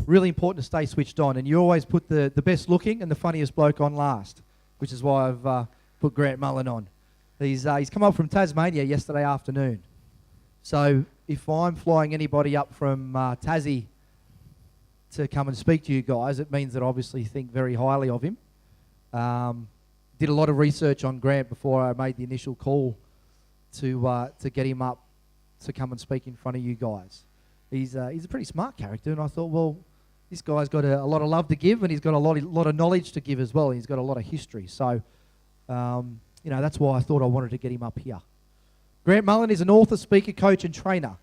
really important to stay switched on, and you always put the best looking and the funniest bloke on last, which is why I've put Grant Mullen on. He's come up from Tasmania yesterday afternoon. So if I'm flying anybody up from Tassie to come and speak to you guys, it means that I obviously think very highly of him. Did a lot of research on Grant before I made the initial call to get him up to come and speak in front of you guys. He's a pretty smart character, and I thought, well, this guy's got a lot of love to give, and he's got a lot of knowledge to give as well. He's got a lot of history, so that's why I thought I wanted to get him up here. Grant Mullen is an author, speaker, coach, and trainer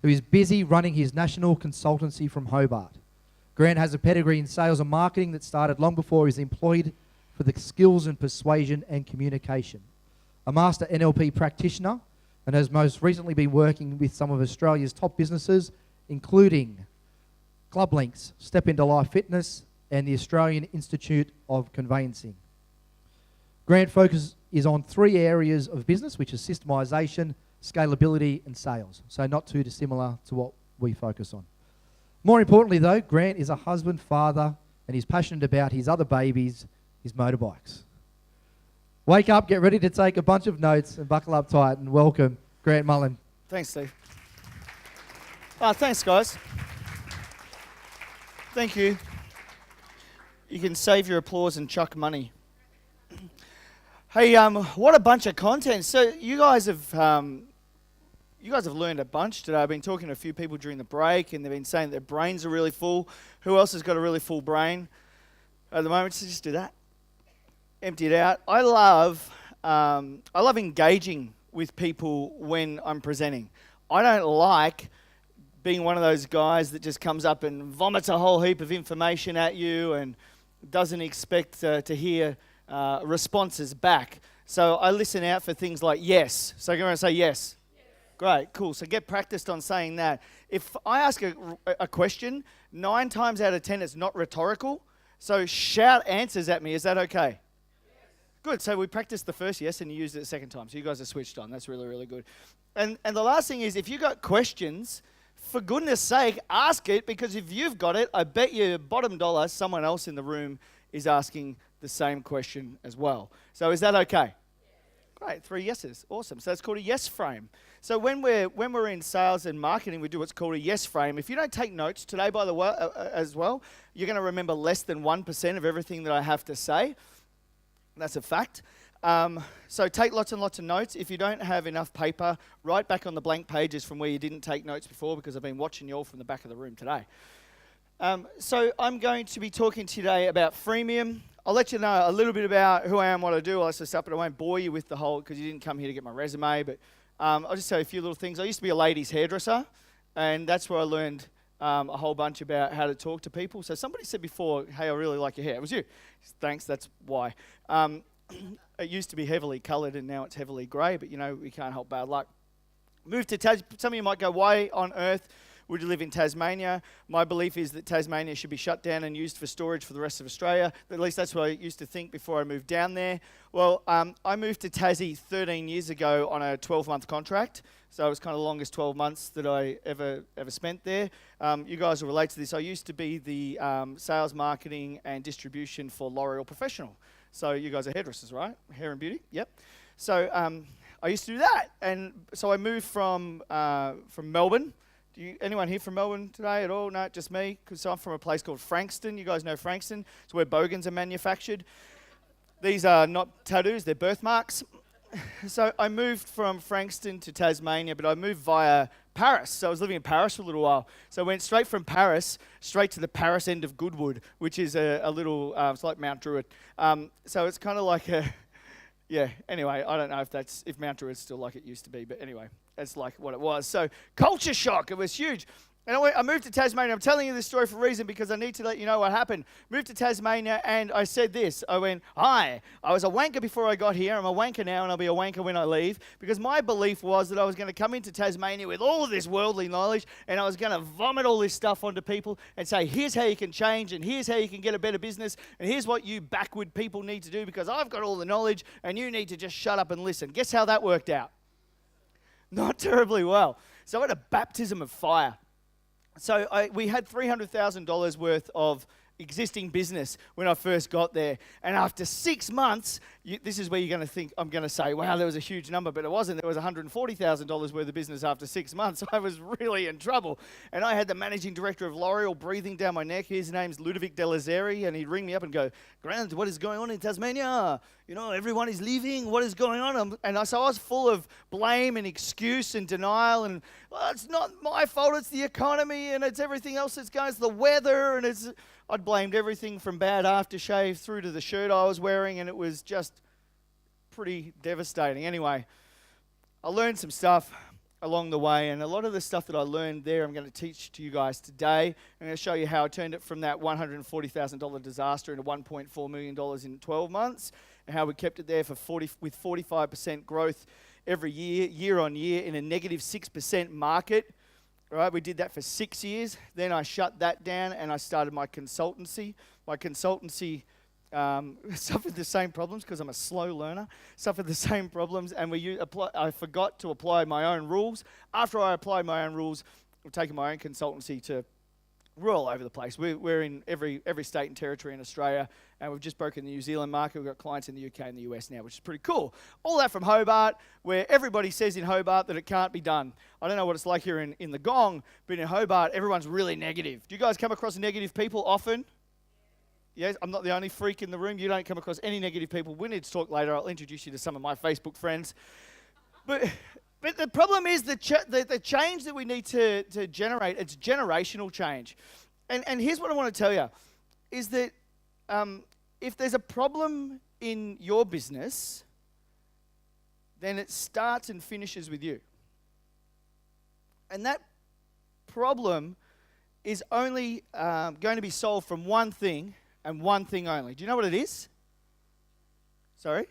who is busy running his national consultancy from Hobart. Grant has a pedigree in sales and marketing that started long before he was employed for the skills in persuasion and communication. A master NLP practitioner, and has most recently been working with some of Australia's top businesses, including Club Links, Step Into Life Fitness, and the Australian Institute of Conveyancing. Grant's focus is on 3 areas of business, which is systemization, scalability, and sales. So not too dissimilar to what we focus on. More importantly, though, Grant is a husband, father, and he's passionate about his other babies, his motorbikes. Wake up, get ready to take a bunch of notes, and buckle up tight, and welcome Grant Mullen. Thanks, Steve. Thanks, guys. Thank you. You can save your applause and chuck money. Hey, what a bunch of content. So you guys have learned a bunch today. I've been talking to a few people during the break, and they've been saying their brains are really full. Who else has got a really full brain at the moment? So just do that. Empty it out. I love engaging with people when I'm presenting. I don't like being one of those guys that just comes up and vomits a whole heap of information at you and doesn't expect to hear responses back. So I listen out for things like yes. So everyone say yes. Great, cool. So get practiced on saying that. If I ask a question, 9 times out of 10 it's not rhetorical. So shout answers at me. Is that okay? Good. So we practiced the first yes and you used it the second time. So you guys are switched on. That's really, really good. And the last thing is, if you got questions, for goodness sake, ask it, because if you've got it, I bet you bottom dollar someone else in the room is asking the same question as well. So is that okay? Great. 3 yeses. Awesome. So it's called a yes frame. So when we're in sales and marketing, we do what's called a yes frame. If you don't take notes today, by the way, as well, you're going to remember less than 1% of everything that I have to say. That's a fact. So take lots and lots of notes. If you don't have enough paper, write back on the blank pages from where you didn't take notes before, because I've been watching you all from the back of the room today. So I'm going to be talking today about Freemium. I'll let you know a little bit about who I am, what I do. I'll just up, but I won't bore you with the whole, because you didn't come here to get my resume. But I'll just tell you a few little things. I used to be a ladies' hairdresser, and that's where I learned a whole bunch about how to talk to people. So somebody said before, hey, I really like your hair. It was you. Thanks, that's why. It used to be heavily coloured, and now it's heavily grey, but we can't help bad luck. Moved to Tasmania. Some of you might go, why on earth would you live in Tasmania? My belief is that Tasmania should be shut down and used for storage for the rest of Australia. At least that's what I used to think before I moved down there. Well, I moved to Tassie 13 years ago on a 12-month contract. So it was kind of the longest 12 months that I ever spent there. You guys will relate to this. I used to be the sales, marketing, and distribution for L'Oreal Professional. So you guys are hairdressers, right? Hair and beauty, yep. So I used to do that. And so I moved from Melbourne. Anyone here from Melbourne today at all? No, just me, because I'm from a place called Frankston. You guys know Frankston? It's where bogans are manufactured. These are not tattoos, they're birthmarks. So I moved from Frankston to Tasmania, but I moved via Paris. So I was living in Paris for a little while. So I went straight from Paris, straight to the Paris end of Goodwood, which is a little, it's like Mount Druitt. So it's kind of like anyway, I don't know if Mount Druitt's still like it used to be, but anyway, that's like what it was. So culture shock, it was huge. And I moved to Tasmania. I'm telling you this story for a reason, because I need to let you know what happened. Moved to Tasmania, and I said this. I went, hi, I was a wanker before I got here. I'm a wanker now, and I'll be a wanker when I leave. Because my belief was that I was going to come into Tasmania with all of this worldly knowledge, and I was going to vomit all this stuff onto people and say, here's how you can change, and here's how you can get a better business, and here's what you backward people need to do, because I've got all the knowledge, and you need to just shut up and listen. Guess how that worked out? Not terribly well. So I had a baptism of fire. we had $300,000 worth of existing business when I first got there. And after 6 months, this is where you're going to think, I'm going to say, wow, there was a huge number, but it wasn't. There was $140,000 worth of business after 6 months. So I was really in trouble. And I had the managing director of L'Oreal breathing down my neck. His name's Ludovic Delazeri, and he'd ring me up and go, Grant, what is going on in Tasmania? You know, everyone is leaving. What is going on? So I was full of blame and excuse and denial. And well, it's not my fault. It's the economy, and it's everything else that's going. It's the weather, and I'd blamed everything from bad aftershave through to the shirt I was wearing, and it was just pretty devastating. Anyway, I learned some stuff along the way, and a lot of the stuff that I learned there I'm going to teach to you guys today. I'm going to show you how I turned it from that $140,000 disaster into $1.4 million in 12 months, and how we kept it there with 45% growth every year on year in a negative 6% market. Right, we did that for 6 years. Then I shut that down and I started my consultancy. My consultancy suffered the same problems because I'm a slow learner. Suffered the same problems, and I forgot to apply my own rules. After I applied my own rules, I've taken my own consultancy to we're all over the place. We're in every state and territory in Australia, and we've just broken the New Zealand market. We've got clients in the UK and the US now, which is pretty cool. All that from Hobart, where everybody says in Hobart that it can't be done. I don't know what it's like here in the Gong, but in Hobart, everyone's really negative. Do you guys come across negative people often? Yes, I'm not the only freak in the room. You don't come across any negative people. We need to talk later. I'll introduce you to some of my Facebook friends. But the problem is the change that we need to generate, it's generational change. And here's what I want to tell you, is that if there's a problem in your business, then it starts and finishes with you. And that problem is only going to be solved from one thing and one thing only. Do you know what it is? Sorry?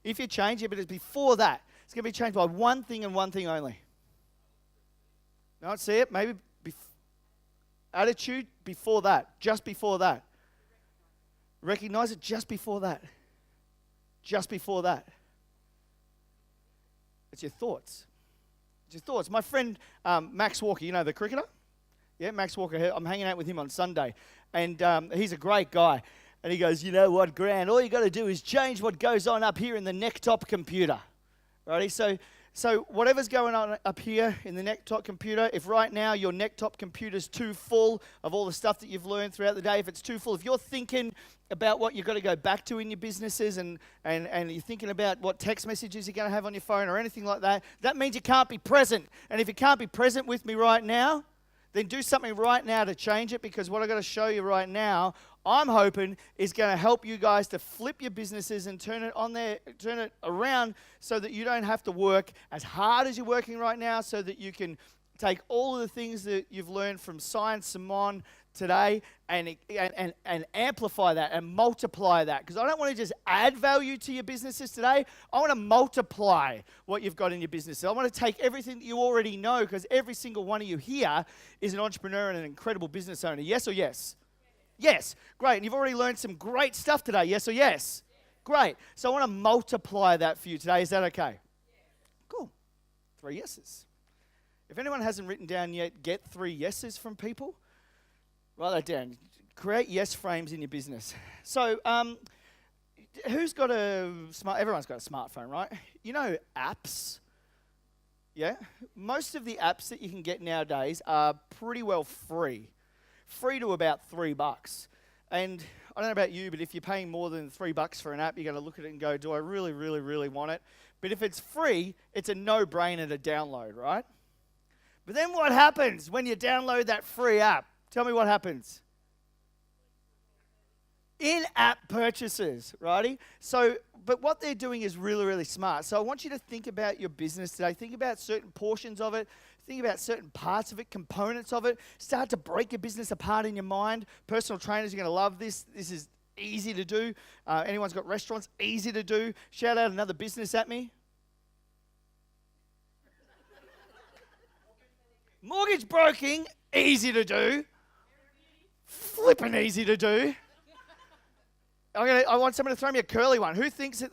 If you change it, but it's before that. It's going to be changed by one thing and one thing only. Don't see it? Maybe attitude before that. Just before that. Recognize it just before that. Just before that. It's your thoughts. It's your thoughts. My friend Max Walker, you know the cricketer? Yeah, Max Walker. I'm hanging out with him on Sunday. And he's a great guy. And he goes, you know what, Grant? All you got to do is change what goes on up here in the neck-top computer. Righty, so whatever's going on up here in the neck-top computer, if right now your neck-top computer's too full of all the stuff that you've learned throughout the day, if it's too full, if you're thinking about what you've got to go back to in your businesses and you're thinking about what text messages you're going to have on your phone or anything like that, that means you can't be present. And if you can't be present with me right now, then do something right now to change it, because what I've got to show you right now, I'm hoping, is going to help you guys to flip your businesses and turn it around so that you don't have to work as hard as you're working right now, so that you can take all of the things that you've learned from Science Simon today and amplify that and multiply that. Because I don't want to just add value to your businesses today. I want to multiply what you've got in your business. I want to take everything that you already know, because every single one of you here is an entrepreneur and an incredible business owner. Yes or yes? Yes. Great. And you've already learned some great stuff today. Yes or yes? Great. So I want to multiply that for you today. Is that okay? Cool. 3 yeses. If anyone hasn't written down yet, get 3 yeses from people. Write that down. Create yes frames in your business. So, who's got everyone's got a smartphone, right? You know apps? Yeah? Most of the apps that you can get nowadays are pretty well free. Free to about $3. And I don't know about you, but if you're paying more than $3 for an app, you're going to look at it and go, do I really, really, really want it? But if it's free, it's a no-brainer to download, right? But then what happens when you download that free app? Tell me what happens. In-app purchases, righty? So, but what they're doing is really, really smart. So I want you to think about your business today. Think about certain portions of it. Think about certain parts of it, components of it. Start to break your business apart in your mind. Personal trainers, you're going to love this. This is easy to do. Anyone's got restaurants, easy to do. Shout out another business at me. Mortgage broking, easy to do. Flippin' easy to do. I want someone to throw me a curly one. Who thinks that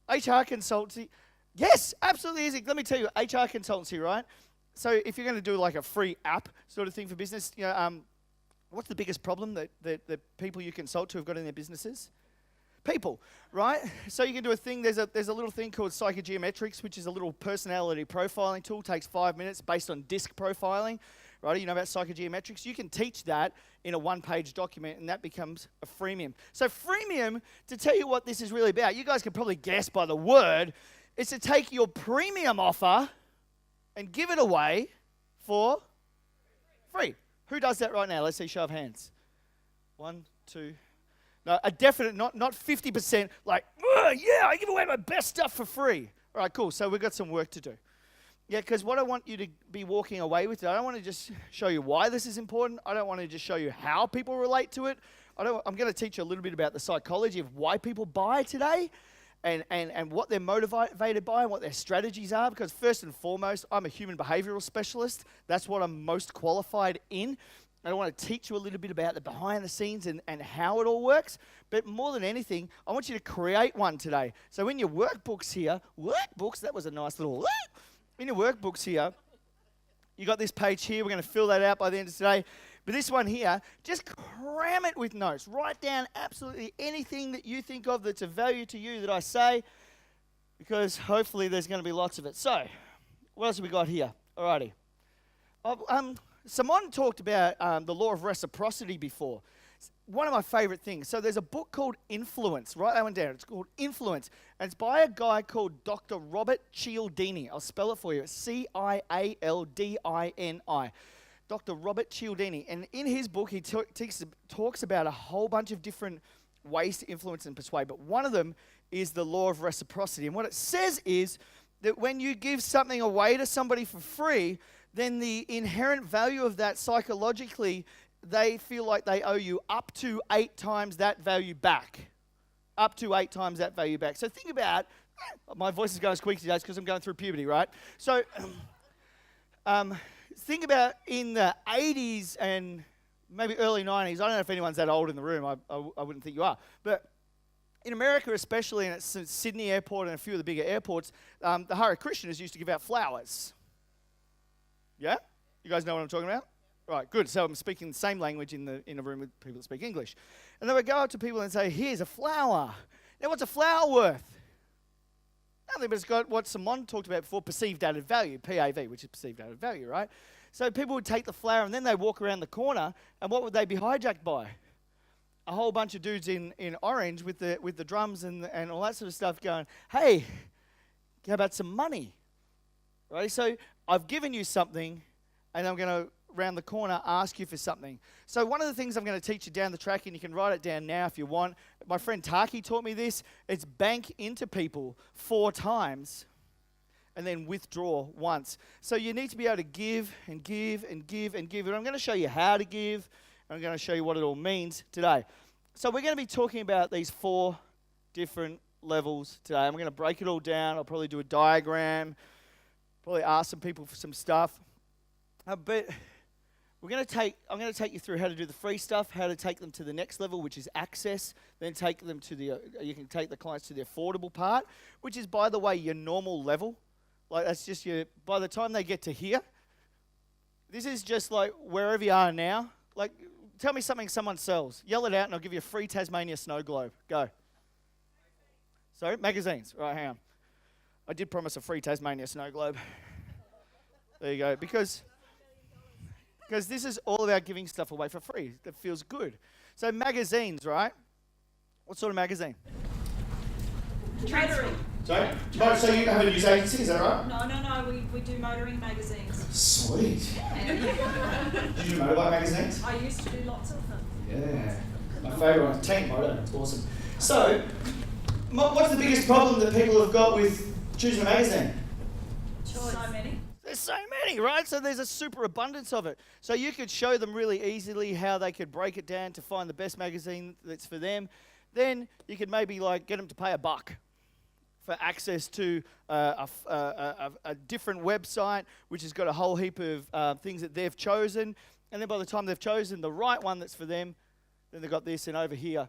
HR consultancy? Yes, absolutely easy. Let me tell you, HR consultancy, right? So if you're going to do like a free app sort of thing for business, what's the biggest problem that the people you consult to have got in their businesses? People, right? So you can do a thing. There's a little thing called psychogeometrics, which is a little personality profiling tool. Takes 5 minutes, based on disc profiling, right? You know about psychogeometrics. You can teach that in a one-page document, and that becomes a freemium. So freemium, to tell you what this is really about, you guys can probably guess by the word, is to take your premium offer and give it away for free. Who does that right now? Let's see, show of hands. 1, 2. No, a definite, not 50%, like, yeah, I give away my best stuff for free. All right, cool. So we've got some work to do. Yeah, because what I want you to be walking away with, I don't want to just show you why this is important. I don't want to just show you how people relate to it. I'm going to teach you a little bit about the psychology of why people buy today and what they're motivated by and what their strategies are. Because first and foremost, I'm a human behavioral specialist. That's what I'm most qualified in. I want to teach you a little bit about the behind the scenes and how it all works. But more than anything, I want you to create one today. So in your workbooks here, that was a nice little, in your workbooks here, you got this page here. We're going to fill that out by the end of today. But this one here, just cram it with notes. Write down absolutely anything that you think of that's of value to you that I say, because hopefully there's going to be lots of it. So, what else have we got here? Alrighty. Simon talked about the law of reciprocity before. It's one of my favorite things. So there's a book called Influence. Write that one down. It's called Influence. And it's by a guy called Dr. Robert Cialdini. I'll spell it for you. It's Cialdini. Dr. Robert Cialdini. And in his book, he talks about a whole bunch of different ways to influence and persuade. But one of them is the law of reciprocity. And what it says is that when you give something away to somebody for free, then the inherent value of that psychologically, they feel like they owe you up to 8 times that value back. Up to 8 times that value back. So think about, my voice is going squeaky today because I'm going through puberty, right? So think about in the 80s and maybe early 90s. I don't know if anyone's that old in the room. I wouldn't think you are. But in America especially, and at Sydney Airport and a few of the bigger airports, the Hare Krishnas used to give out flowers. Yeah? You guys know what I'm talking about? Right, good. So I'm speaking the same language in a room with people that speak English. And they would go up to people and say, here's a flower. Now, what's a flower worth? Nothing, but it's got what Simon talked about before, perceived added value, PAV, which is perceived added value, right? So people would take the flower and then they'd walk around the corner, and what would they be hijacked by? A whole bunch of dudes in orange with the drums and all that sort of stuff going, hey, how about some money? Right? So I've given you something, and I'm going to, round the corner, ask you for something. So one of the things I'm going to teach you down the track, and you can write it down now if you want. My friend Taki taught me this. It's bank into people 4 times and then withdraw once. So you need to be able to give and give and give and give. And I'm going to show you how to give. And I'm going to show you what it all means today. So we're going to be talking about these 4 different levels today. I'm going to break it all down. I'll probably do a diagram. Probably ask some people for some stuff. But I'm going to take you through how to do the free stuff, how to take them to the next level, which is access. Then take them to you can take the clients to the affordable part, which is, by the way, your normal level. Like, that's just by the time they get to here, this is just like wherever you are now. Like, tell me something someone sells. Yell it out and I'll give you a free Tasmania snow globe. Go. Sorry, magazines. Right, hang on. I did promise a free Tasmania snow globe. There you go. Because this is all about giving stuff away for free. That feels good. So magazines, right? What sort of magazine? Motoring. Sorry? So you have a news agency, is that right? No. We do motoring magazines. Sweet. Yeah. Did you do motorbike magazines? I used to do lots of them. Yeah. My favourite one's Tank Motor. It's awesome. So, what's the biggest problem that people have got with choosing a magazine? Choice. So many. There's so many, right? So there's a super abundance of it. So you could show them really easily how they could break it down to find the best magazine that's for them. Then you could maybe like get them to pay $1 for access to a different website, which has got a whole heap of things that they've chosen. And then by the time they've chosen the right one that's for them, then they've got this. And over here,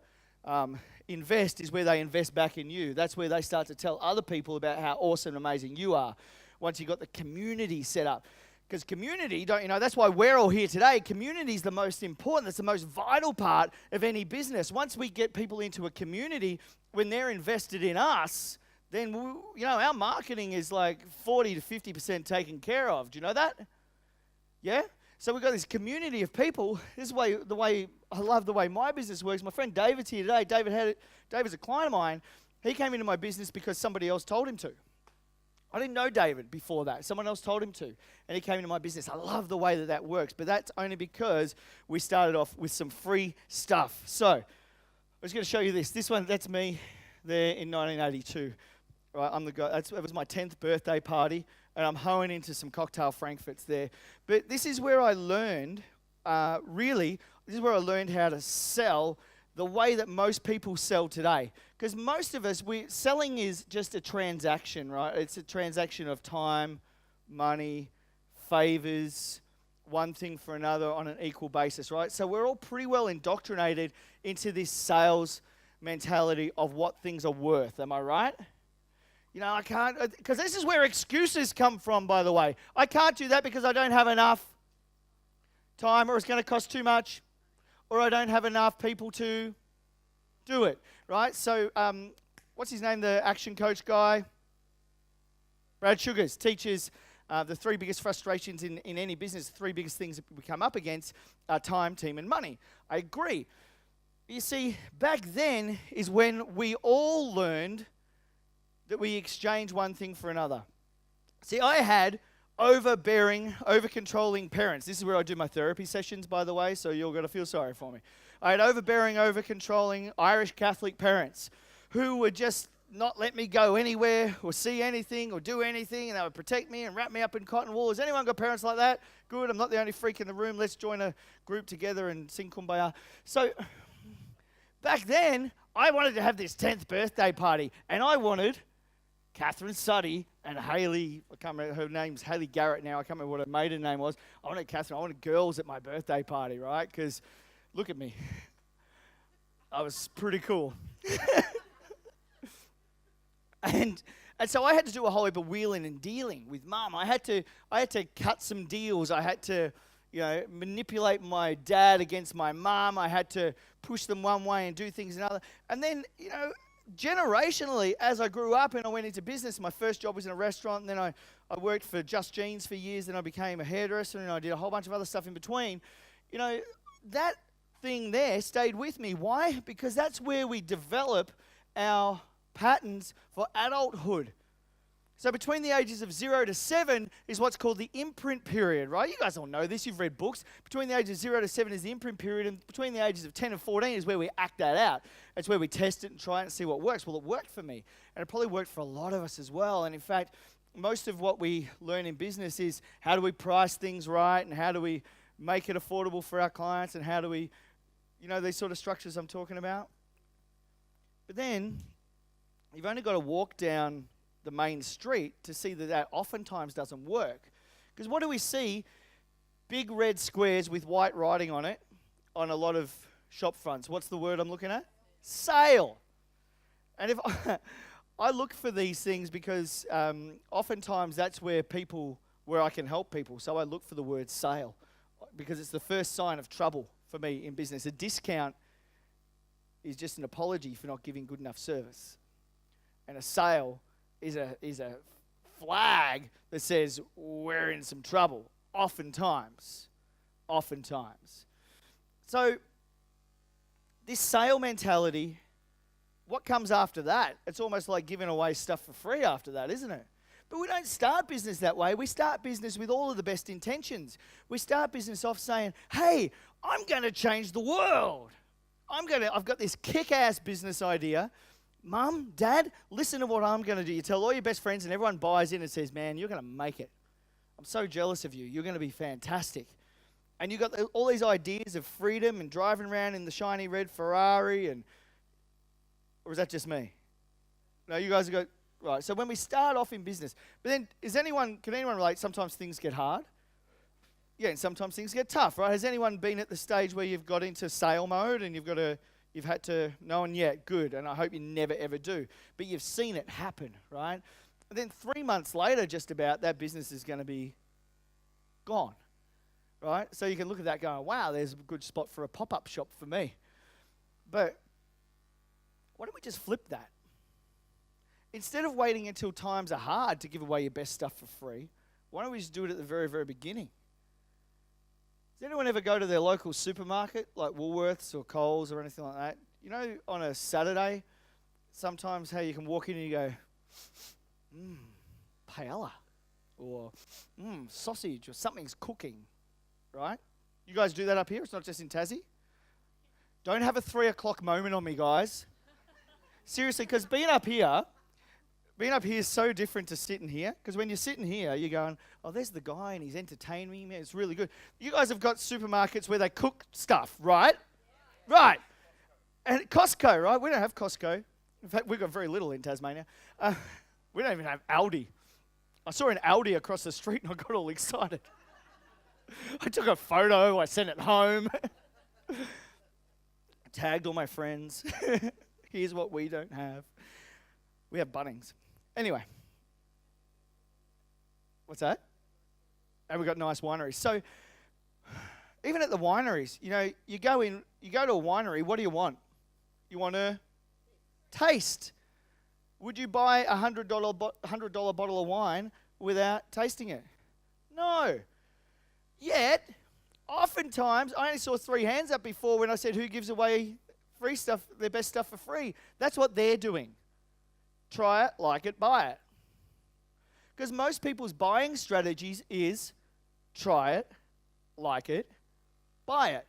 invest is where they invest back in you. That's where they start to tell other people about how awesome and amazing you are. Once you've got the community set up. Because community, don't you know, that's why we're all here today. Community is the most important. That's the most vital part of any business. Once we get people into a community, when they're invested in us, then, our marketing is like 40 to 50% taken care of. Do you know that? Yeah? So we've got this community of people. This is the way I love the way my business works. My friend David's here today. David's a client of mine. He came into my business because somebody else told him to. I didn't know David before that. Someone else told him to, and he came into my business. I love the way that works, but that's only because we started off with some free stuff. So I was going to show you this. This one, that's me there in 1982. Right, I'm the guy. It was my 10th birthday party, and I'm hoeing into some cocktail frankfurts there. But this is where I learned, this is where I learned how to sell the way that most people sell today. Because most of us, selling is just a transaction, right? It's a transaction of time, money, favors, one thing for another on an equal basis, right? So we're all pretty well indoctrinated into this sales mentality of what things are worth. Am I right? I can't, because this is where excuses come from, by the way. I can't do that because I don't have enough time, or it's going to cost too much, or I don't have enough people to do it, right? So what's his name, the action coach guy? Brad Sugars teaches the three biggest frustrations in any business, the three biggest things that we come up against are time, team, and money. I agree. You see, back then is when we all learned that we exchange one thing for another. See, I had overbearing, over-controlling parents. This is where I do my therapy sessions, by the way, so you're going to feel sorry for me. I had overbearing, over-controlling Irish Catholic parents who would just not let me go anywhere or see anything or do anything, and they would protect me and wrap me up in cotton wool. Has anyone got parents like that? Good, I'm not the only freak in the room. Let's join a group together and sing Kumbaya. So back then, I wanted to have this 10th birthday party, and I wanted Catherine Suddy and Haley, I can't remember, her name's Haley Garrett now, I can't remember what her maiden name was. I wanted Catherine, I wanted girls at my birthday party, right? Because look at me. I was pretty cool. And so I had to do a whole heap of wheeling and dealing with Mum. I had to cut some deals. I had to, manipulate my dad against my mum. I had to push them one way and do things another. And then, generationally, as I grew up and I went into business, my first job was in a restaurant, and then I worked for Just Jeans for years, then I became a hairdresser, and I did a whole bunch of other stuff in between. That thing there stayed with me. Why? Because that's where we develop our patterns for adulthood. So between the ages of 0 to 7 is what's called the imprint period, right? You guys all know this. You've read books. Between the ages of 0 to 7 is the imprint period, and between the ages of 10 and 14 is where we act that out. It's where we test it and try it and see what works. Well, it worked for me, and it probably worked for a lot of us as well. And in fact, most of what we learn in business is how do we price things right, and how do we make it affordable for our clients, and how do we, these sort of structures I'm talking about. But then you've only got to walk down the main street to see that oftentimes doesn't work. Because what do we see? Big red squares with white writing on it on a lot of shop fronts. What's the word I'm looking at? Sale. And if I look for these things because oftentimes that's where I can help people. So I look for the word sale because it's the first sign of trouble for me in business. A discount is just an apology for not giving good enough service. And a sale is a flag that says we're in some trouble, oftentimes. So this sale mentality, what comes after that? It's almost like giving away stuff for free after that, isn't it? But we don't start business that way. We start business with all of the best intentions. We start business off saying, hey, I'm going to change the world. I've got this kick-ass business idea. Mum, Dad, listen to what I'm going to do. You tell all your best friends and everyone buys in and says, man, you're going to make it. I'm so jealous of you. You're going to be fantastic. And you've got all these ideas of freedom and driving around in the shiny red Ferrari. Or is that just me? No, you guys have got, right. So when we start off in business, but then can anyone relate? Sometimes things get hard. Yeah, and sometimes things get tough, right? Has anyone been at the stage where you've got into sale mode and you've had to, no one yet, good, and I hope you never ever do, but you've seen it happen, right? And then 3 months later, just about, that business is going to be gone, right? So you can look at that going, wow, there's a good spot for a pop-up shop for me. But why don't we just flip that? Instead of waiting until times are hard to give away your best stuff for free, why don't we just do it at the very, very beginning? Does anyone ever go to their local supermarket, like Woolworths or Coles or anything like that? You know, on a Saturday, sometimes how you can walk in and you go, paella, or sausage, or something's cooking, right? You guys do that up here? It's not just in Tassie? Don't have a 3 o'clock moment on me, guys. Seriously, because being up here is so different to sitting here. Because when you're sitting here, you're going, oh, there's the guy and he's entertaining me. Man, it's really good. You guys have got supermarkets where they cook stuff, right? Yeah. Right. And Costco, right? We don't have Costco. In fact, we've got very little in Tasmania. We don't even have Aldi. I saw an Aldi across the street and I got all excited. I took a photo. I sent it home. I tagged all my friends. Here's what we don't have. We have Bunnings. Anyway. What's that? And we've got nice wineries. So, even at the wineries, you know, you go to a winery, what do you want? You want to taste. Would you buy a $100 bottle of wine without tasting it? No. Yet, oftentimes, I only saw 3 hands up before when I said who gives away free stuff, their best stuff for free. That's what they're doing. Try it, like it, buy it. Because most people's buying strategies is try it, like it, buy it.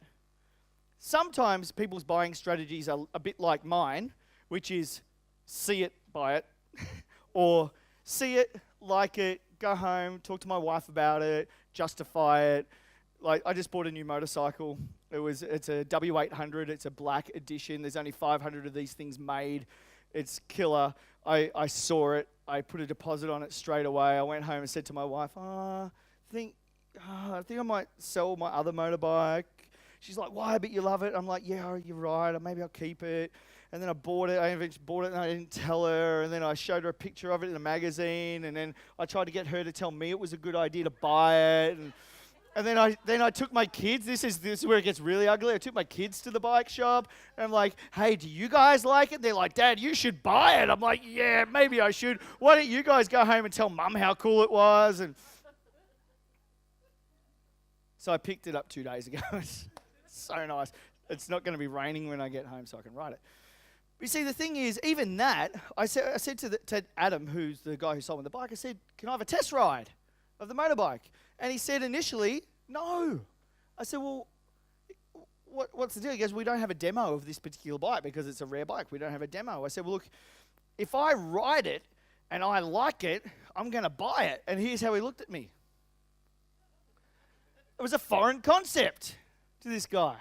Sometimes people's buying strategies are a bit like mine, which is see it, buy it, or see it, like it, go home, talk to my wife about it, justify it. Like, I just bought a new motorcycle. It's a W800. It's a black edition. There's only 500 of these things made. It's killer. I saw it. I put a deposit on it straight away. I went home and said to my wife, I think I might sell my other motorbike. She's like, why? But you love it. I'm like, yeah, you're right. Maybe I'll keep it. And then I bought it. I eventually bought it and I didn't tell her. And then I showed her a picture of it in a magazine. And then I tried to get her to tell me it was a good idea to buy it. And then I took my kids. This is where it gets really ugly. I took my kids to the bike shop. And I'm like, hey, do you guys like it? They're like, Dad, you should buy it. I'm like, yeah, maybe I should. Why don't you guys go home and tell Mum how cool it was? And so I picked it up 2 days ago. It's so nice. It's not going to be raining when I get home, so I can ride it. But you see, the thing is, even that, I said to Adam, who's the guy who sold me the bike, I said, can I have a test ride of the motorbike? And he said initially, no. I said, well, what's the deal? He goes, we don't have a demo of this particular bike because it's a rare bike. We don't have a demo. I said, well, look, if I ride it and I like it, I'm going to buy it. And here's how he looked at me. It was a foreign concept to this guy.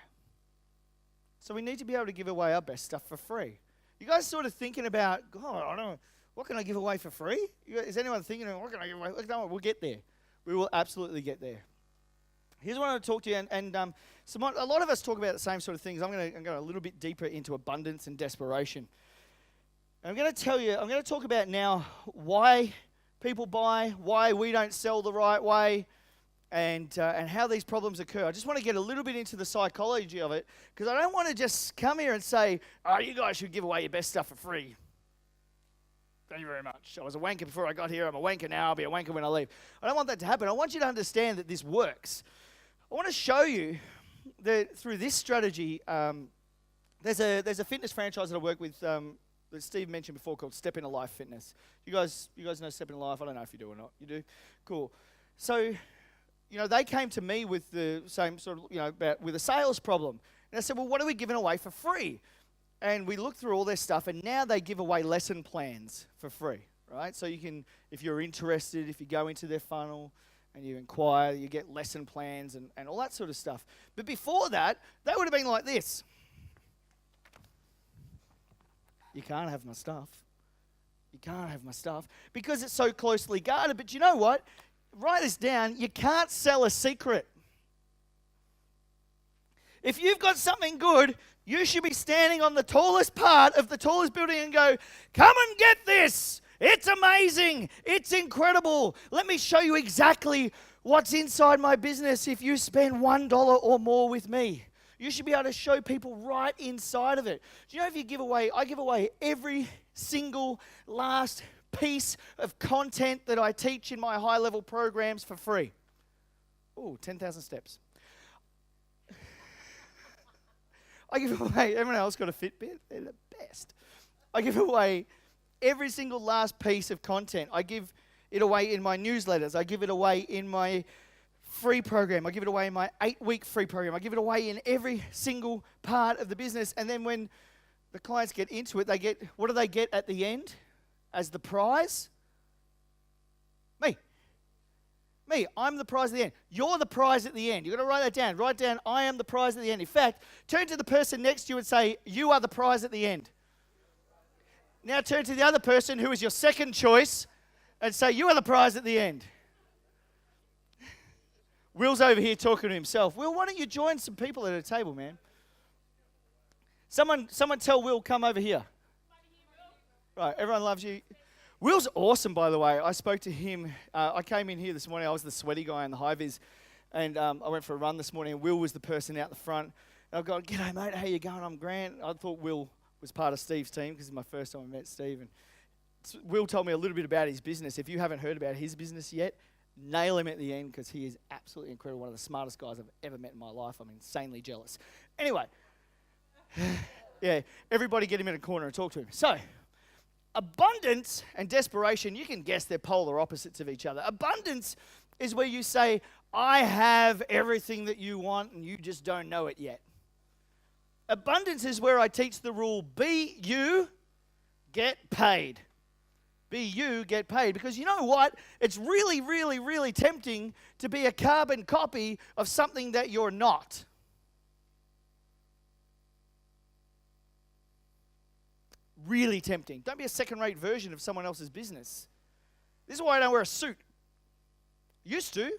So we need to be able to give away our best stuff for free. You guys sort of thinking about, God, I don't know, what can I give away for free? Is anyone thinking, what can I give away? No, we'll get there. We will absolutely get there. Here's what I want to talk to you, and a lot of us talk about the same sort of things. I'm going to go a little bit deeper into abundance and desperation. And I'm going to talk about now why people buy, why we don't sell the right way, and how these problems occur. I just want to get a little bit into the psychology of it, because I don't want to just come here and say, oh, you guys should give away your best stuff for free. Thank you very much. I was a wanker before I got here. I'm a wanker now. I'll be a wanker when I leave. I don't want that to happen. I want you to understand that this works. I want to show you that through this strategy, there's a fitness franchise that I work with that Steve mentioned before called Step Into Life Fitness. You guys know Step Into Life? I don't know if you do or not. You do? Cool. So, they came to me with the same sort of, with a sales problem. And I said, well, what are we giving away for free? And we looked through all their stuff, and now they give away lesson plans for free, right? So you can, if you're interested, if you go into their funnel and you inquire, you get lesson plans and all that sort of stuff. But before that, they would have been like this. You can't have my stuff. You can't have my stuff because it's so closely guarded. But you know what? Write this down. You can't sell a secret. If you've got something good, you should be standing on the tallest part of the tallest building and go, come and get this. It's amazing. It's incredible. Let me show you exactly What's inside my business if you spend $1 or more with me? You should be able to show people right inside of it. Do you know if you give away, I give away every single last piece of content that I teach in my high-level programs for free. Ooh, 10,000 steps. I give away, everyone else got a Fitbit, they're the best. I give away every single last piece of content. I give it away in my newsletters. I give it away in my free program. I give it away in my 8-week free program. I give it away in every single part of the business. And then when the clients get into it, they get, what do they get at the end as the prize? Me, I'm the prize at the end. You're the prize at the end. You've got to write that down. Write down, I am the prize at the end. In fact, turn to the person next to you and say, you are the prize at the end. Now turn to the other person who is your second choice and say, you are the prize at the end. Will's over here talking to himself. Will, why don't you join some people at a table, man? Someone tell Will, come over here. Right, everyone loves you. Will's awesome, by the way. I spoke to him. I came in here this morning. I was the sweaty guy in the high-vis, and I went for a run this morning, and Will was the person out the front. And I've gone, g'day, mate. How you going? I'm Grant. I thought Will was part of Steve's team because it's my first time I met Steve. And Will told me a little bit about his business. If you haven't heard about his business yet, nail him at the end because he is absolutely incredible. One of the smartest guys I've ever met in my life. I'm insanely jealous. Anyway, yeah, everybody get him in a corner and talk to him. So, abundance and desperation, you can guess they're polar opposites of each other. Abundance is where you say, I have everything that you want and you just don't know it yet. Abundance is where I teach the rule, be you, get paid. Be you, get paid. Because you know what? It's really, really, really tempting to be a carbon copy of something that you're not. Really tempting. Don't be a second-rate version of someone else's business. This is why I don't wear a suit. Used to.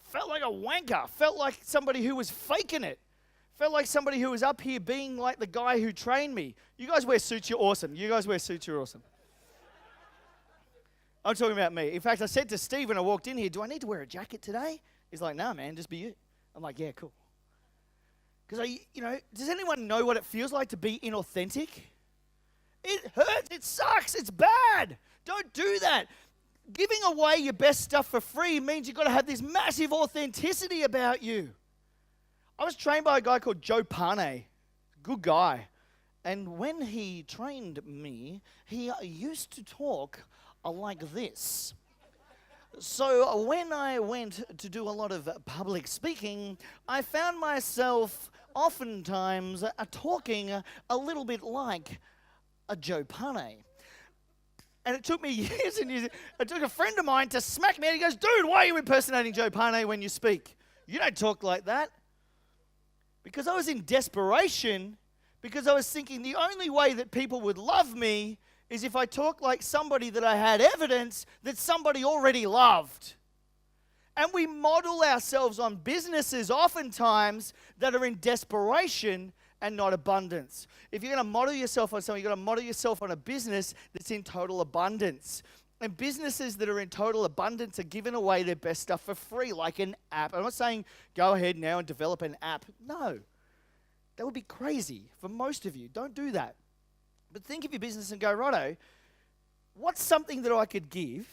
Felt like a wanker. Felt like somebody who was faking it. Felt like somebody who was up here being like the guy who trained me. You guys wear suits, you're awesome. You guys wear suits, you're awesome. I'm talking about me. In fact, I said to Steve when I walked in here, do I need to wear a jacket today? He's like, no, man, just be you. I'm like, yeah, cool. Because, does anyone know what it feels like to be inauthentic? It hurts. It sucks. It's bad. Don't do that. Giving away your best stuff for free means you've got to have this massive authenticity about you. I was trained by a guy called Joe Pane. Good guy. And when he trained me, he used to talk like this. So when I went to do a lot of public speaking, I found myself oftentimes talking a little bit like a Joe Pane. And it took me years and years. It took a friend of mine to smack me and he goes, dude, why are you impersonating Joe Pane when you speak? You don't talk like that. Because I was in desperation, because I was thinking the only way that people would love me is if I talk like somebody that I had evidence that somebody already loved. And we model ourselves on businesses oftentimes that are in desperation and not abundance. If you're going to model yourself on something, you've got to model yourself on a business that's in total abundance. And businesses that are in total abundance are giving away their best stuff for free, like an app. I'm not saying go ahead now and develop an app. No. That would be crazy for most of you. Don't do that. But think of your business and go, righto, what's something that I could give?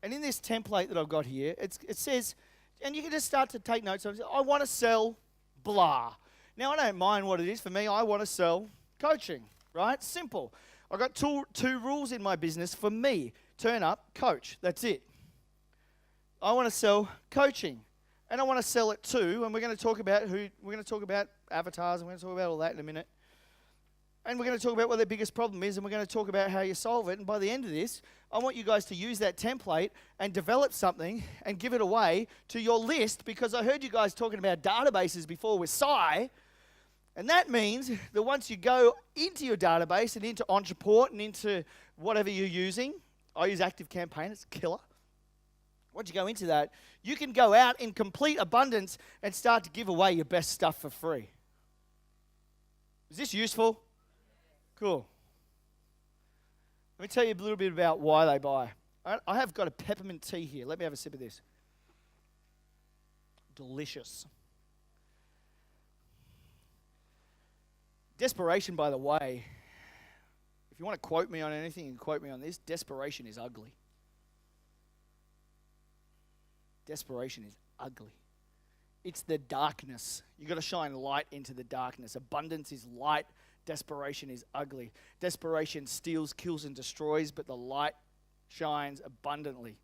And in this template that I've got here, it says, and you can just start to take notes. I want to sell blah. Now, I don't mind what it is. For me, I want to sell coaching, right? Simple. I've got two rules in my business for me. Turn up, coach. That's it. I want to sell coaching. And I want to sell it too. And we're going to talk about avatars, and we're going to talk about all that in a minute. And we're going to talk about what their biggest problem is, and we're going to talk about how you solve it. And by the end of this, I want you guys to use that template and develop something and give it away to your list, because I heard you guys talking about databases before with Sai. And that means that once you go into your database and into Entreport and into whatever you're using, I use ActiveCampaign, it's killer. Once you go into that, you can go out in complete abundance and start to give away your best stuff for free. Is this useful? Cool. Let me tell you a little bit about why they buy. I have got a peppermint tea here. Let me have a sip of this. delicious. Desperation, by the way, if you want to quote me on anything, you can quote me on this. Desperation is ugly. Desperation is ugly. It's the darkness. You've got to shine light into the darkness. Abundance is light. Desperation is ugly. Desperation steals, kills, and destroys, but the light shines abundantly.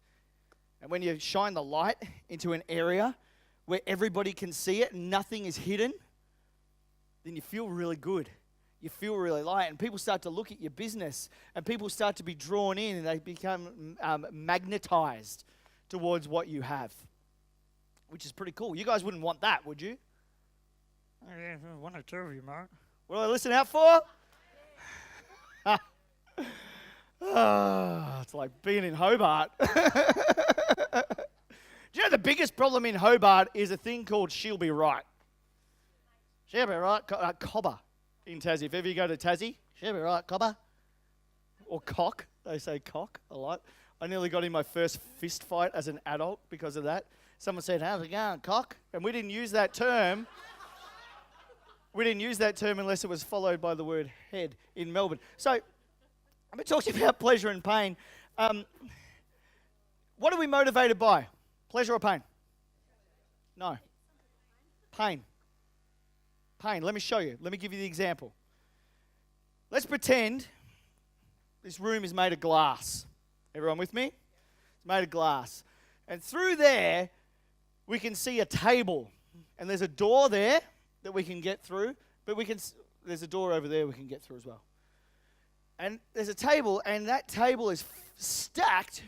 And when you shine the light into an area where everybody can see it and nothing is hidden, then you feel really good. You feel really light, and people start to look at your business, and people start to be drawn in, and they become magnetized towards what you have, which is pretty cool. You guys wouldn't want that, would you? Oh, yeah, one or two of you, Mark. What do I listen out for? It's like being in Hobart. Do you know the biggest problem in Hobart is a thing called she'll be right? She'll be right, cobber in Tassie. If ever you go to Tassie, she'll be right, cobber. Or cock, they say cock a lot. I nearly got in my first fist fight as an adult because of that. Someone said, how's it going, cock? And we didn't use that term. We didn't use that term unless it was followed by the word head in Melbourne. So, I'm going to talk to you about pleasure and pain. What are we motivated by? Pleasure or pain? No. Pain. Pain. Let me show you. Let me give you the example. Let's pretend this room is made of glass. Everyone with me? It's made of glass. And through there, we can see a table. And there's a door there that we can get through. But there's a door over there we can get through as well. And there's a table, and that table is stacked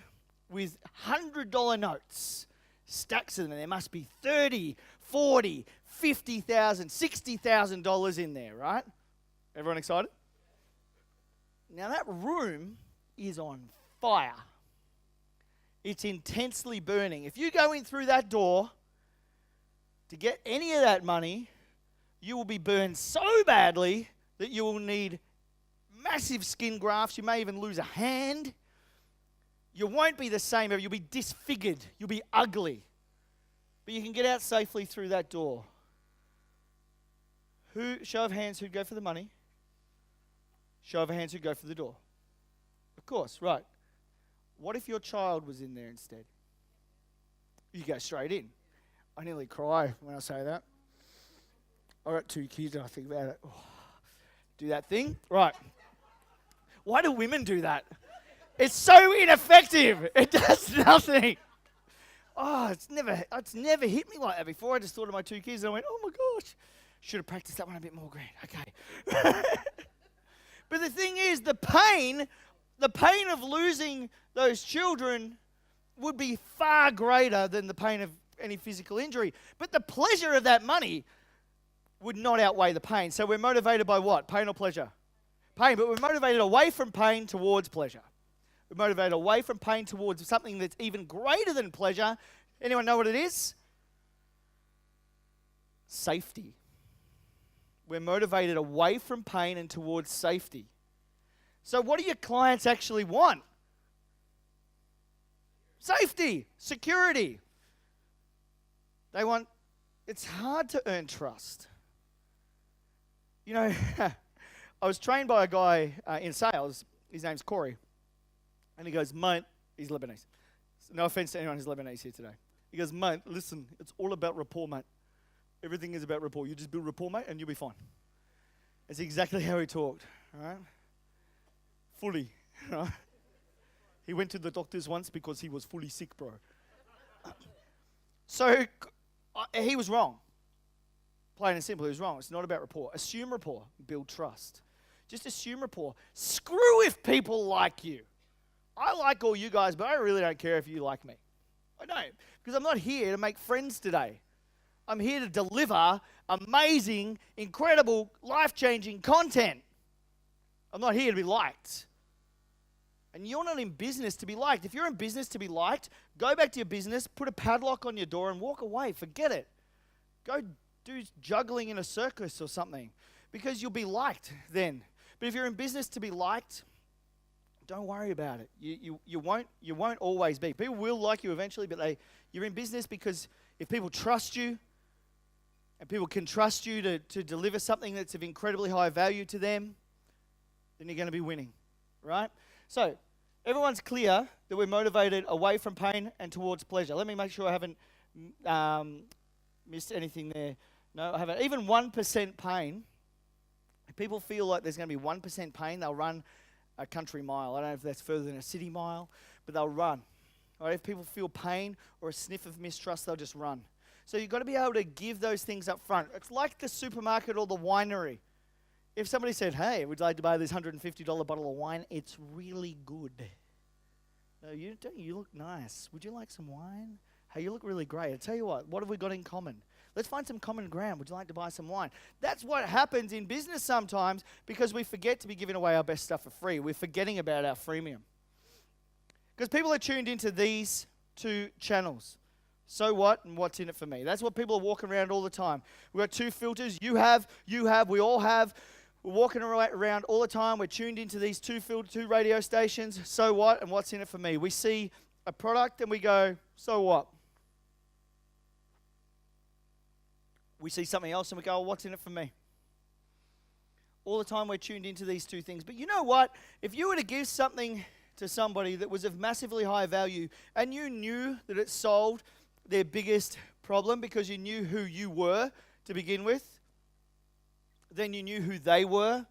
with $100 notes. Stacks of them. There must be $30, $40, $50,000, $60,000 in there, right? Everyone excited? Now that room is on fire. It's intensely burning. If you go in through that door to get any of that money, you will be burned so badly that you will need massive skin grafts. You may even lose a hand. You won't be the same. You'll be disfigured. You'll be ugly. But you can get out safely through that door. Show of hands who'd go for the money? Show of hands who'd go for the door? Of course, right. What if your child was in there instead? You go straight in. I nearly cry when I say that. I got 2 kids and I think about it. Oh, do that thing? Right. Why do women do that? It's so ineffective. It does nothing. Oh, it's never hit me like that before. I just thought of my 2 kids and I went, oh my gosh. Should have practiced that one a bit more, Grant. Okay. But the thing is, the pain of losing those children would be far greater than the pain of any physical injury. But the pleasure of that money would not outweigh the pain. So we're motivated by what? Pain or pleasure? Pain, but we're motivated away from pain towards pleasure. We're motivated away from pain towards something that's even greater than pleasure. Anyone know what it is? Safety. We're motivated away from pain and towards safety. So what do your clients actually want? Safety, security. It's hard to earn trust. You know, I was trained by a guy in sales. His name's Corey. And he goes, mate, he's Lebanese. No offense to anyone who's Lebanese here today. He goes, mate, listen, it's all about rapport, mate. Everything is about rapport. You just build rapport, mate, and you'll be fine. That's exactly how he talked, right? Fully, right? He went to the doctors once because he was fully sick, bro. So he was wrong. Plain and simple, he was wrong. It's not about rapport. Assume rapport. Build trust. Just assume rapport. Screw if people like you. I like all you guys, but I really don't care if you like me. I don't. Because I'm not here to make friends today. I'm here to deliver amazing, incredible, life-changing content. I'm not here to be liked. And you're not in business to be liked. If you're in business to be liked, go back to your business, put a padlock on your door and walk away. Forget it. Go do juggling in a circus or something because you'll be liked then. But if you're in business to be liked, don't worry about it. You won't always be. People will like you eventually, but you're in business because if people trust you and people can trust you to deliver something that's of incredibly high value to them, then you're going to be winning, right? So everyone's clear that we're motivated away from pain and towards pleasure. Let me make sure I haven't missed anything there. No, I haven't. Even 1% pain, if people feel like there's going to be 1% pain, they'll run a country mile. I don't know if that's further than a city mile, but they'll run. Right? If people feel pain or a sniff of mistrust, they'll just run. So you've got to be able to give those things up front. It's like the supermarket or the winery. If somebody said, hey, would you like to buy this $150 bottle of wine? It's really good. No, you look nice. Would you like some wine? Hey, you look really great. I tell you what have we got in common? Let's find some common ground. Would you like to buy some wine? That's what happens in business sometimes because we forget to be giving away our best stuff for free. We're forgetting about our freemium. Because people are tuned into these two channels. So what and what's in it for me? That's what people are walking around all the time. We've got two filters. You have, we all have. We're walking around all the time. We're tuned into these two radio stations. So what and what's in it for me? We see a product and we go, so what? We see something else and we go, oh, what's in it for me? All the time we're tuned into these two things. But you know what? If you were to give something to somebody that was of massively high value and you knew that it solved their biggest problem because you knew who you were to begin with, then you knew who they were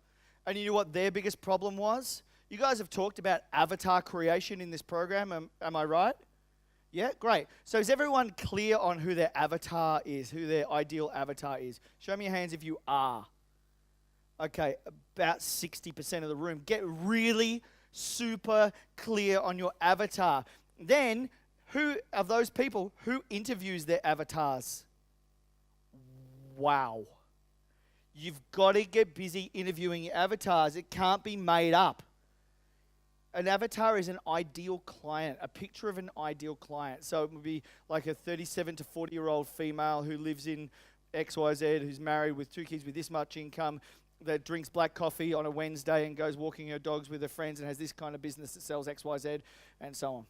and you knew what their biggest problem was. You guys have talked about avatar creation in this program, am I right? Yeah, great. So is everyone clear on who their avatar is, who their ideal avatar is? Show me your hands if you are. Okay, about 60% of the room. Get really super clear on your avatar. Then, who of those people, who interviews their avatars? Wow. You've got to get busy interviewing your avatars. It can't be made up. An avatar is an ideal client, a picture of an ideal client. So it would be like a 37 to 40-year-old female who lives in XYZ, who's married with 2 kids with this much income, that drinks black coffee on a Wednesday and goes walking her dogs with her friends and has this kind of business that sells XYZ and so on.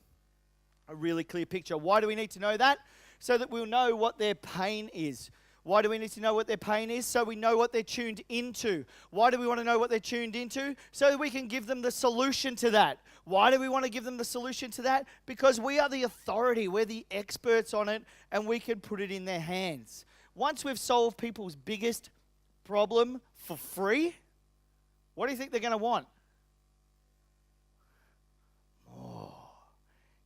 A really clear picture. Why do we need to know that? So that we'll know what their pain is. Why do we need to know what their pain is? So we know what they're tuned into. Why do we want to know what they're tuned into? So that we can give them the solution to that. Why do we want to give them the solution to that? Because we are the authority. We're the experts on it, and we can put it in their hands. Once we've solved people's biggest problem for free, what do you think they're going to want? More.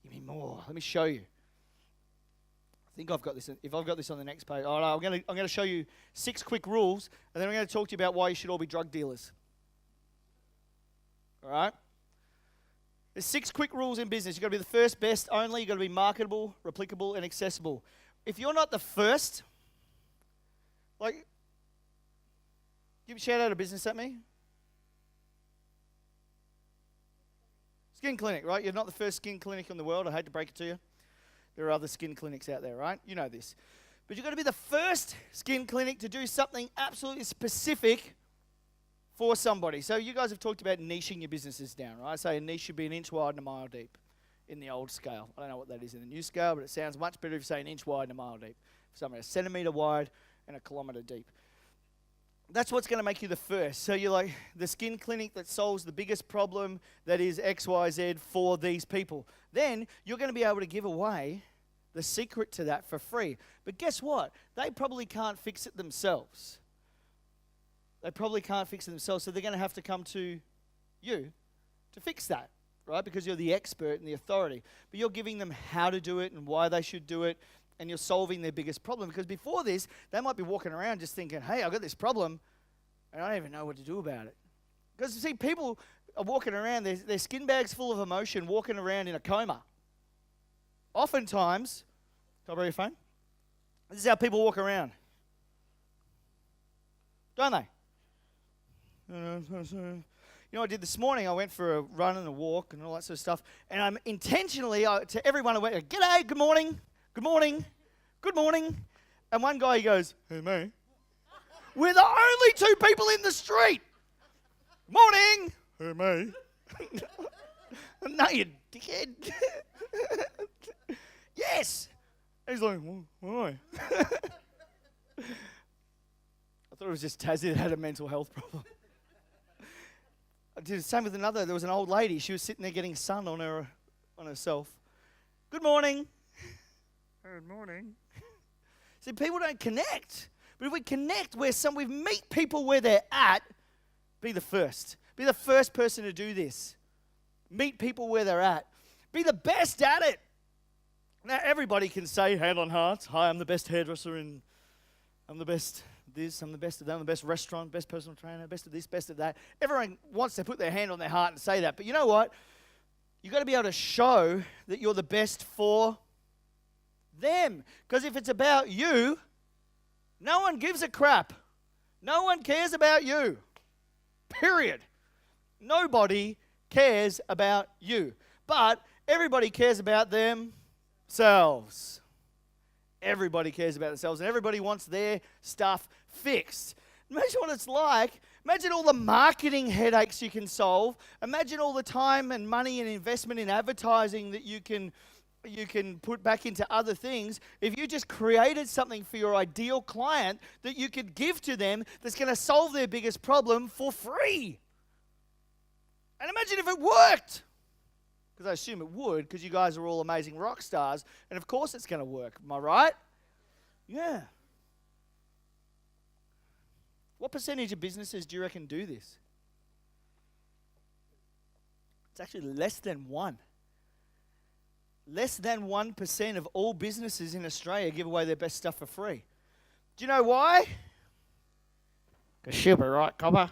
Give me more. Let me show you. I think I've got this. If I've got this on the next page, all right, I'm going to show you 6 quick rules, and then I'm going to talk to you about why you should all be drug dealers. All right? There's 6 quick rules in business. You've got to be the first, best, only. You've got to be marketable, replicable, and accessible. If you're not the first, like, give a shout out of business at me. Skin clinic, right? You're not the first skin clinic in the world. I hate to break it to you. There are other skin clinics out there, right? You know this. But you've got to be the first skin clinic to do something absolutely specific for somebody. So you guys have talked about niching your businesses down, right? So a niche should be an inch wide and a mile deep in the old scale. I don't know what that is in the new scale, but it sounds much better if you say an inch wide and a mile deep. For somebody, a centimetre wide and a kilometre deep. That's what's going to make you the first. So you're like the skin clinic that solves the biggest problem that is XYZ for these people. Then you're going to be able to give away the secret to that for free. But guess what? They probably can't fix it themselves. They probably can't fix it themselves, so they're going to have to come to you to fix that, right? Because you're the expert and the authority. But you're giving them how to do it and why they should do it, and you're solving their biggest problem. Because before this, they might be walking around just thinking, hey, I've got this problem, and I don't even know what to do about it. Because, you see, people are walking around, their skin bags full of emotion, walking around in a coma. Oftentimes, can I borrow your phone? This is how people walk around. Don't they? You know what I did this morning? I went for a run and a walk and all that sort of stuff. And I'm intentionally, to everyone I went, g'day, good morning, good morning, good morning. And one guy, he goes, hey, mate. We're the only 2 people in the street. Morning. Hey, mate. No, you dickhead. Yes. He's like, why? I thought it was just Tassie that had a mental health problem. I did the same with another. There was an old lady. She was sitting there getting sun on herself. Good morning. Good morning. See, people don't connect. But if we connect we meet people where they're at, be the first. Be the first person to do this. Meet people where they're at. Be the best at it. Now, everybody can say, hand on heart, hi, I'm the best hairdresser and I'm the best this, I'm the best of that, I'm the best restaurant, best personal trainer, best of this, best of that. Everyone wants to put their hand on their heart and say that. But you know what? You've got to be able to show that you're the best for them. Because if it's about you, no one gives a crap. No one cares about you. Period. Nobody cares about you. But everybody cares about themselves. Everybody cares about themselves, and everybody wants their stuff fixed. Imagine what it's like. Imagine all the marketing headaches you can solve. Imagine all the time and money and investment in advertising that you can put back into other things if you just created something for your ideal client that you could give to them that's going to solve their biggest problem for free. And imagine if it worked. Because I assume it would, because you guys are all amazing rock stars, and of course it's going to work. Am I right? Yeah. What percentage of businesses do you reckon do this? It's actually less than 1%. Less than 1% of all businesses in Australia give away their best stuff for free. Do you know why? Because she'll be right, copper.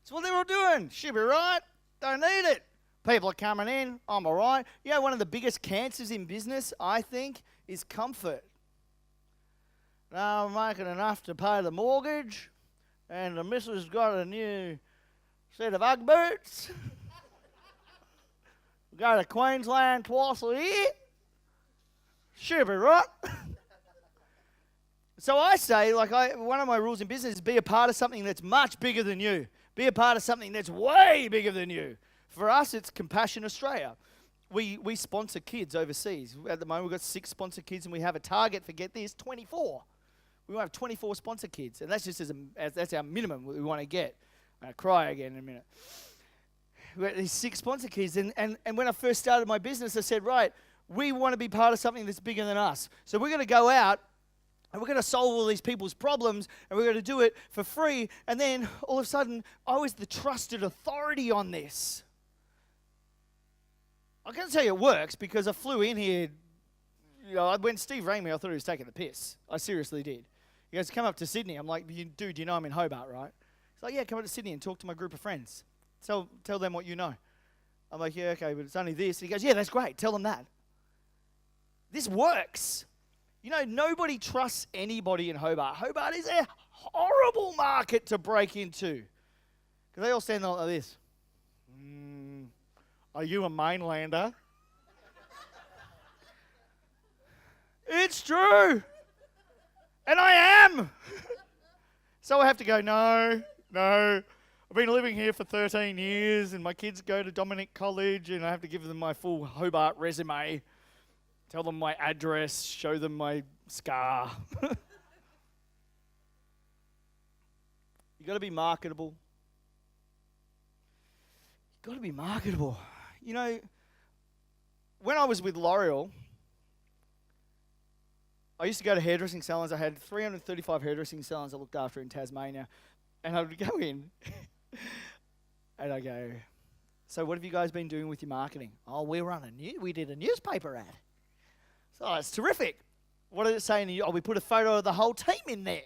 That's what they're all doing. She'll be right. Don't need it. People are coming in. I'm all right. You know, one of the biggest cancers in business, I think, is comfort. Now I'm making enough to pay the mortgage, and the missus got a new set of Ugg boots. Go to Queensland twice a year. She'll be right. So I say, one of my rules in business is be a part of something that's much bigger than you. Be a part of something that's way bigger than you. For us, it's Compassion Australia. We sponsor kids overseas. At the moment, we've got 6 sponsored kids, and we have a target for, get this, 24. We want to have 24 sponsored kids, and that's just that's our minimum we want to get. I'll cry again in a minute. We got these 6 sponsored kids, and when I first started my business, I said, right, we want to be part of something that's bigger than us. So we're going to go out, and we're going to solve all these people's problems, and we're going to do it for free. And then all of a sudden, I was the trusted authority on this. I can't tell you it works because I flew in here. You know, when Steve rang me, I thought he was taking the piss. I seriously did. He goes, come up to Sydney. I'm like, dude, you know I'm in Hobart, right? He's like, yeah, come up to Sydney and talk to my group of friends. Tell them what you know. I'm like, yeah, okay, but it's only this. And he goes, yeah, that's great. Tell them that. This works. You know, nobody trusts anybody in Hobart. Hobart is a horrible market to break into. Because they all stand there like this. Are you a mainlander? It's true. And I am. So I have to go, no. I've been living here for 13 years and my kids go to Dominic College and I have to give them my full Hobart resume, tell them my address, show them my scar. You got to be marketable. You got to be marketable. You know, when I was with L'Oreal, I used to go to hairdressing salons. I had 335 hairdressing salons I looked after in Tasmania. And I would go in and I go, so what have you guys been doing with your marketing? Oh, we did a newspaper ad. So it's terrific. What did it say in the, we put a photo of the whole team in there.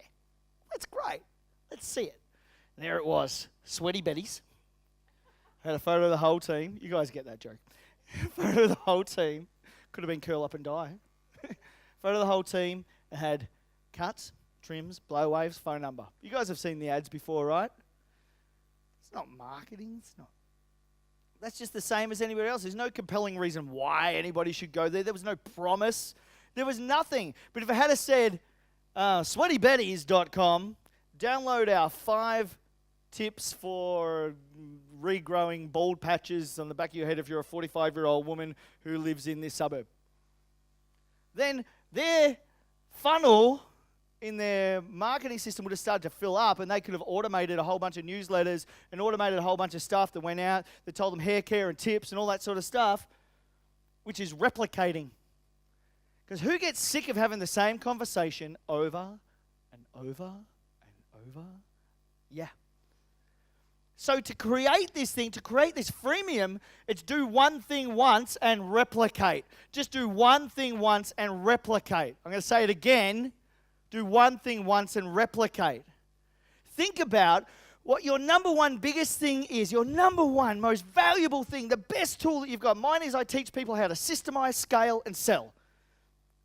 That's great. Let's see it. And there it was, sweaty Betty's. Had a photo of the whole team. You guys get that joke. Photo of the whole team. Could have been curl up and die. Photo of the whole team. It had cuts, trims, blow waves, phone number. You guys have seen the ads before, right? It's not marketing. It's not. That's just the same as anywhere else. There's no compelling reason why anybody should go there. There was no promise. There was nothing. But if it had said, sweatybetties.com, download our 5 tips for regrowing bald patches on the back of your head if you're a 45-year-old woman who lives in this suburb. Then their funnel in their marketing system would have started to fill up, and they could have automated a whole bunch of newsletters and automated a whole bunch of stuff that went out that told them hair care and tips and all that sort of stuff, which is replicating. Because who gets sick of having the same conversation over and over and over? Yeah. So to create this thing, to create this freemium, it's do one thing once and replicate. Just do one thing once and replicate. I'm going to say it again. Do one thing once and replicate. Think about what your number one biggest thing is, your number one most valuable thing, the best tool that you've got. Mine is I teach people how to systemize, scale, and sell.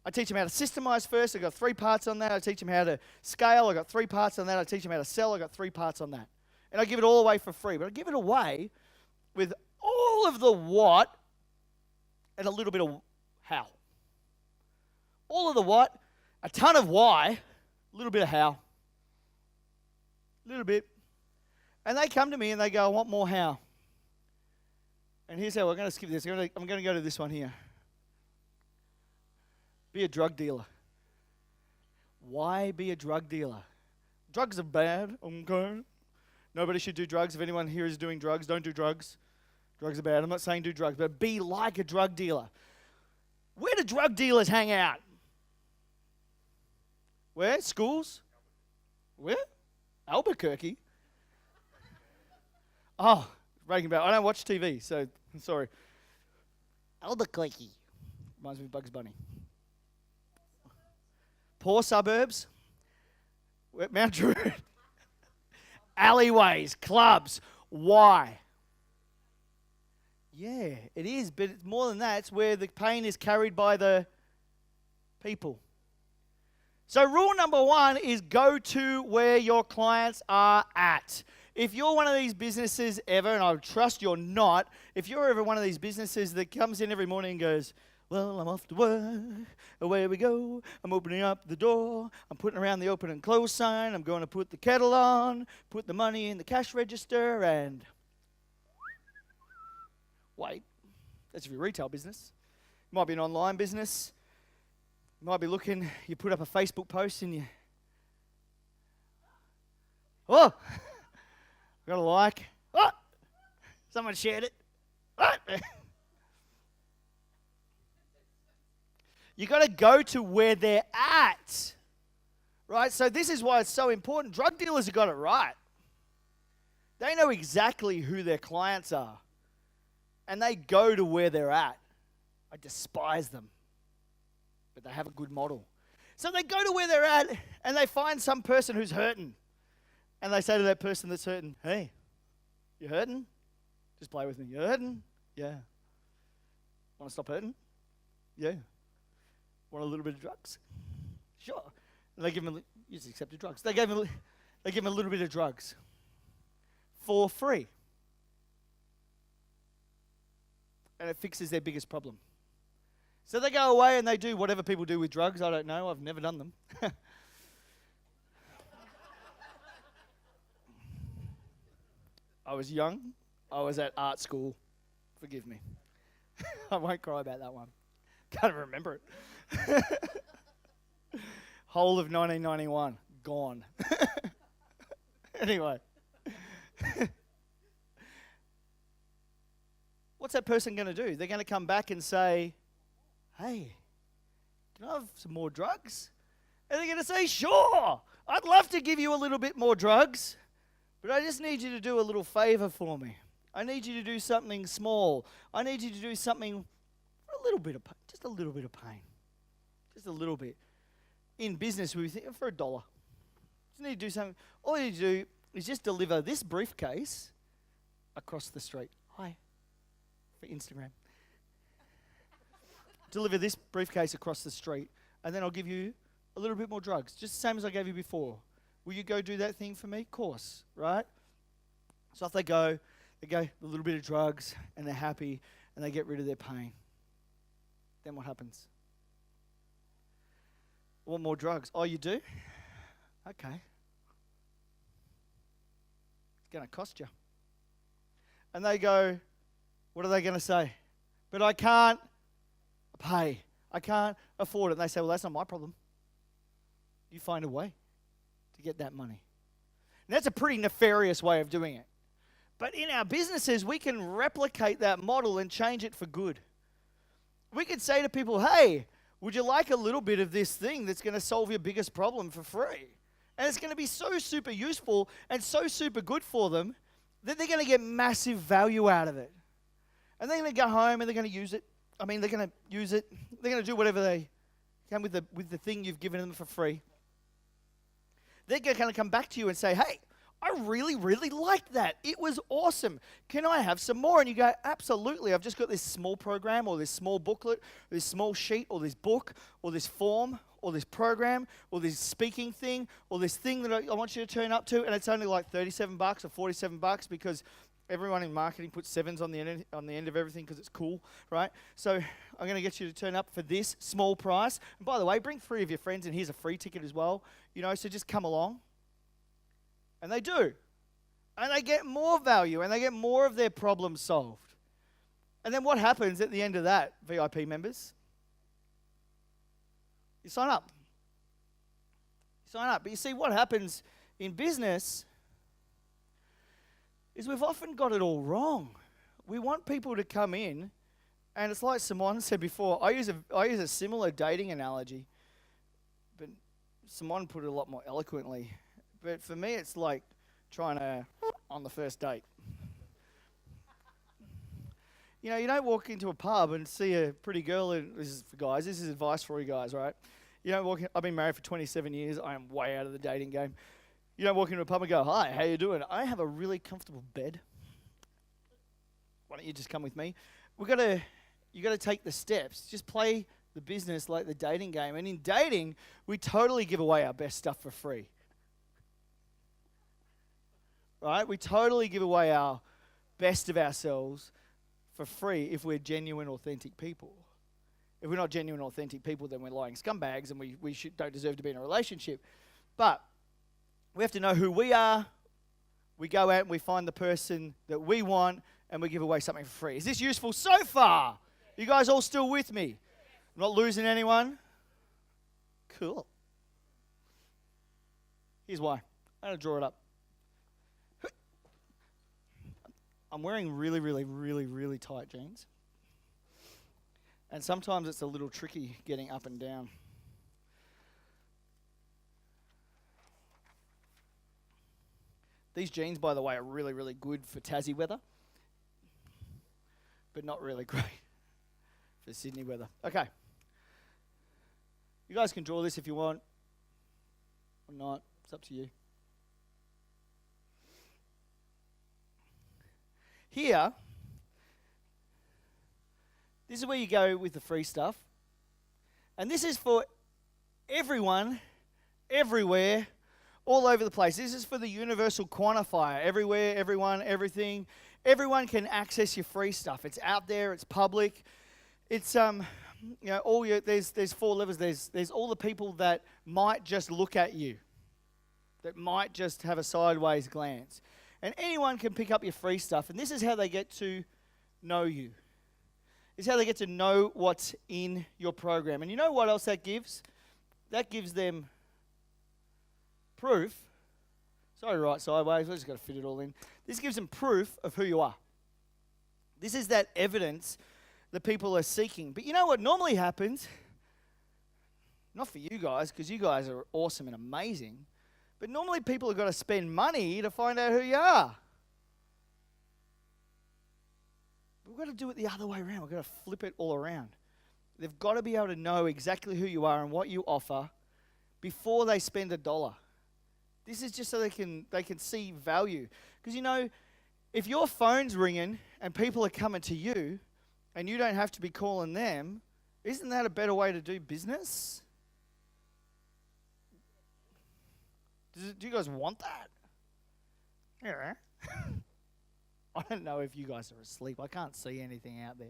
I teach them how to systemize first. I've got 3 parts on that. I teach them how to scale. I've got 3 parts on that. I teach them how to sell. I've got 3 parts on that. And I give it all away for free. But I give it away with all of the what and a little bit of how. All of the what, a ton of why, a little bit of how. A little bit. And they come to me and they go, I want more how. And here's how we're going to skip this. I'm going to go to this one here. Be a drug dealer. Why be a drug dealer? Drugs are bad, okay? Nobody should do drugs. If anyone here is doing drugs, don't do drugs. Drugs are bad. I'm not saying do drugs, but be like a drug dealer. Where do drug dealers hang out? Where? Schools? Where? Albuquerque? Oh, Breaking Bad. I don't watch TV, so I'm sorry. Albuquerque. Reminds me of Bugs Bunny. Poor suburbs. Mount Druitt. Alleyways, clubs. Why? Yeah, it is, but it's more than that. It's where the pain is carried by the people. So rule number 1 is go to where your clients are at. If you're one of these businesses ever, and I trust you're not, if you're ever one of these businesses that comes in every morning and goes, well, I'm off to work, away we go, I'm opening up the door, I'm putting around the open and close sign, I'm going to put the kettle on, put the money in the cash register, and wait. That's if you're a retail business. It might be an online business. You might be looking, you put up a Facebook post and you, oh, got a like, oh, someone shared it, oh. You got to go to where they're at, right? So this is why it's so important. Drug dealers have got it right. They know exactly who their clients are, and they go to where they're at. I despise them, but they have a good model. So they go to where they're at, and they find some person who's hurting, and they say to that person that's hurting, hey, you hurting? Just play with me. You hurting? Yeah. Want to stop hurting? Yeah. Want a little bit of drugs? Sure. And they give him, you just accepted drugs. They give him a little bit of drugs for free. And it fixes their biggest problem. So they go away and they do whatever people do with drugs. I don't know. I've never done them. I was young. I was at art school. Forgive me. I won't cry about that one. Can't remember it. Whole of 1991 gone. Anyway, what's that person going to do? They're going to come back and say, hey, can I have some more drugs? And they're going to say, sure, I'd love to give you a little bit more drugs, but I just need you to do a little favor for me. I need you to do something small. I need you to do something for a little bit of pain, just a little bit of pain. Just a little bit. In business, we think for $1. Just need to do something. All you need to do is just deliver this briefcase across the street. Hi. For Instagram. Deliver this briefcase across the street, and then I'll give you a little bit more drugs. Just the same as I gave you before. Will you go do that thing for me? Of course, right? So if they go a little bit of drugs, and they're happy, and they get rid of their pain. Then what happens? Want more drugs? Oh, you do? Okay. It's going to cost you. And they go, what are they going to say? But I can't pay. I can't afford it. And they say, well, that's not my problem. You find a way to get that money. And that's a pretty nefarious way of doing it. But in our businesses, we can replicate that model and change it for good. We could say to people, hey, would you like a little bit of this thing that's going to solve your biggest problem for free? And it's going to be so super useful and so super good for them that they're going to get massive value out of it. And they're going to go home and they're going to use it. I mean, they're going to use it. They're going to do whatever they can with the thing you've given them for free. They're going to come back to you and say, hey, I really, really liked that. It was awesome. Can I have some more? And you go, absolutely. I've just got this small program or this small booklet, or this small sheet or this book or this form or this program or this speaking thing or this thing that I want you to turn up to, and it's only like $37 or $47 because everyone in marketing puts sevens on the end of everything because it's cool, right? So I'm going to get you to turn up for this small price. And by the way, bring 3 of your friends, and here's a free ticket as well. So just come along. And they do. And they get more value, and they get more of their problems solved. And then what happens at the end of that, VIP members? You sign up. You sign up. But you see, what happens in business is we've often got it all wrong. We want people to come in, and it's like Simon said before. I use a similar dating analogy, but Simon put it a lot more eloquently. But for me, it's like trying to on the first date. You don't walk into a pub and see a pretty girl. And this is for guys. This is advice for you guys, right? You don't walk in, I've been married for 27 years. I am way out of the dating game. You don't walk into a pub and go, hi, how you doing? I have a really comfortable bed. Why don't you just come with me? You got to take the steps. Just play the business like the dating game. And in dating, we totally give away our best stuff for free. Right? We totally give away our best of ourselves for free if we're genuine, authentic people. If we're not genuine, authentic people, then we're lying scumbags and we don't deserve to be in a relationship. But we have to know who we are. We go out and we find the person that we want and we give away something for free. Is this useful so far? You guys all still with me? I'm not losing anyone? Cool. Here's why. I'm going to draw it up. I'm wearing really, really, really, really tight jeans. And sometimes it's a little tricky getting up and down. These jeans, by the way, are really, really good for Tassie weather, but not really great for Sydney weather. Okay. You guys can draw this if you want or not. It's up to you. Here, this is where you go with the free stuff. And this is for everyone, everywhere, all over the place. This is for the universal quantifier. Everywhere, everyone, everything. Everyone can access your free stuff. It's out there, it's public. It's there's 4 levels. There's all the people that might just look at you, that might just have a sideways glance. And anyone can pick up your free stuff. And this is how they get to know you. It's how they get to know what's in your program. And you know what else that gives? That gives them proof. Sorry to write sideways. I just got to fit it all in. This gives them proof of who you are. This is that evidence that people are seeking. But you know what normally happens? Not for you guys, because you guys are awesome and amazing. But normally people have got to spend money to find out who you are. We've got to do it the other way around. We've got to flip it all around. They've got to be able to know exactly who you are and what you offer before they spend $1. This is just so they can see value. Because if your phone's ringing and people are coming to you and you don't have to be calling them, isn't that a better way to do business? Do you guys want that? Yeah. I don't know if you guys are asleep. I can't see anything out there.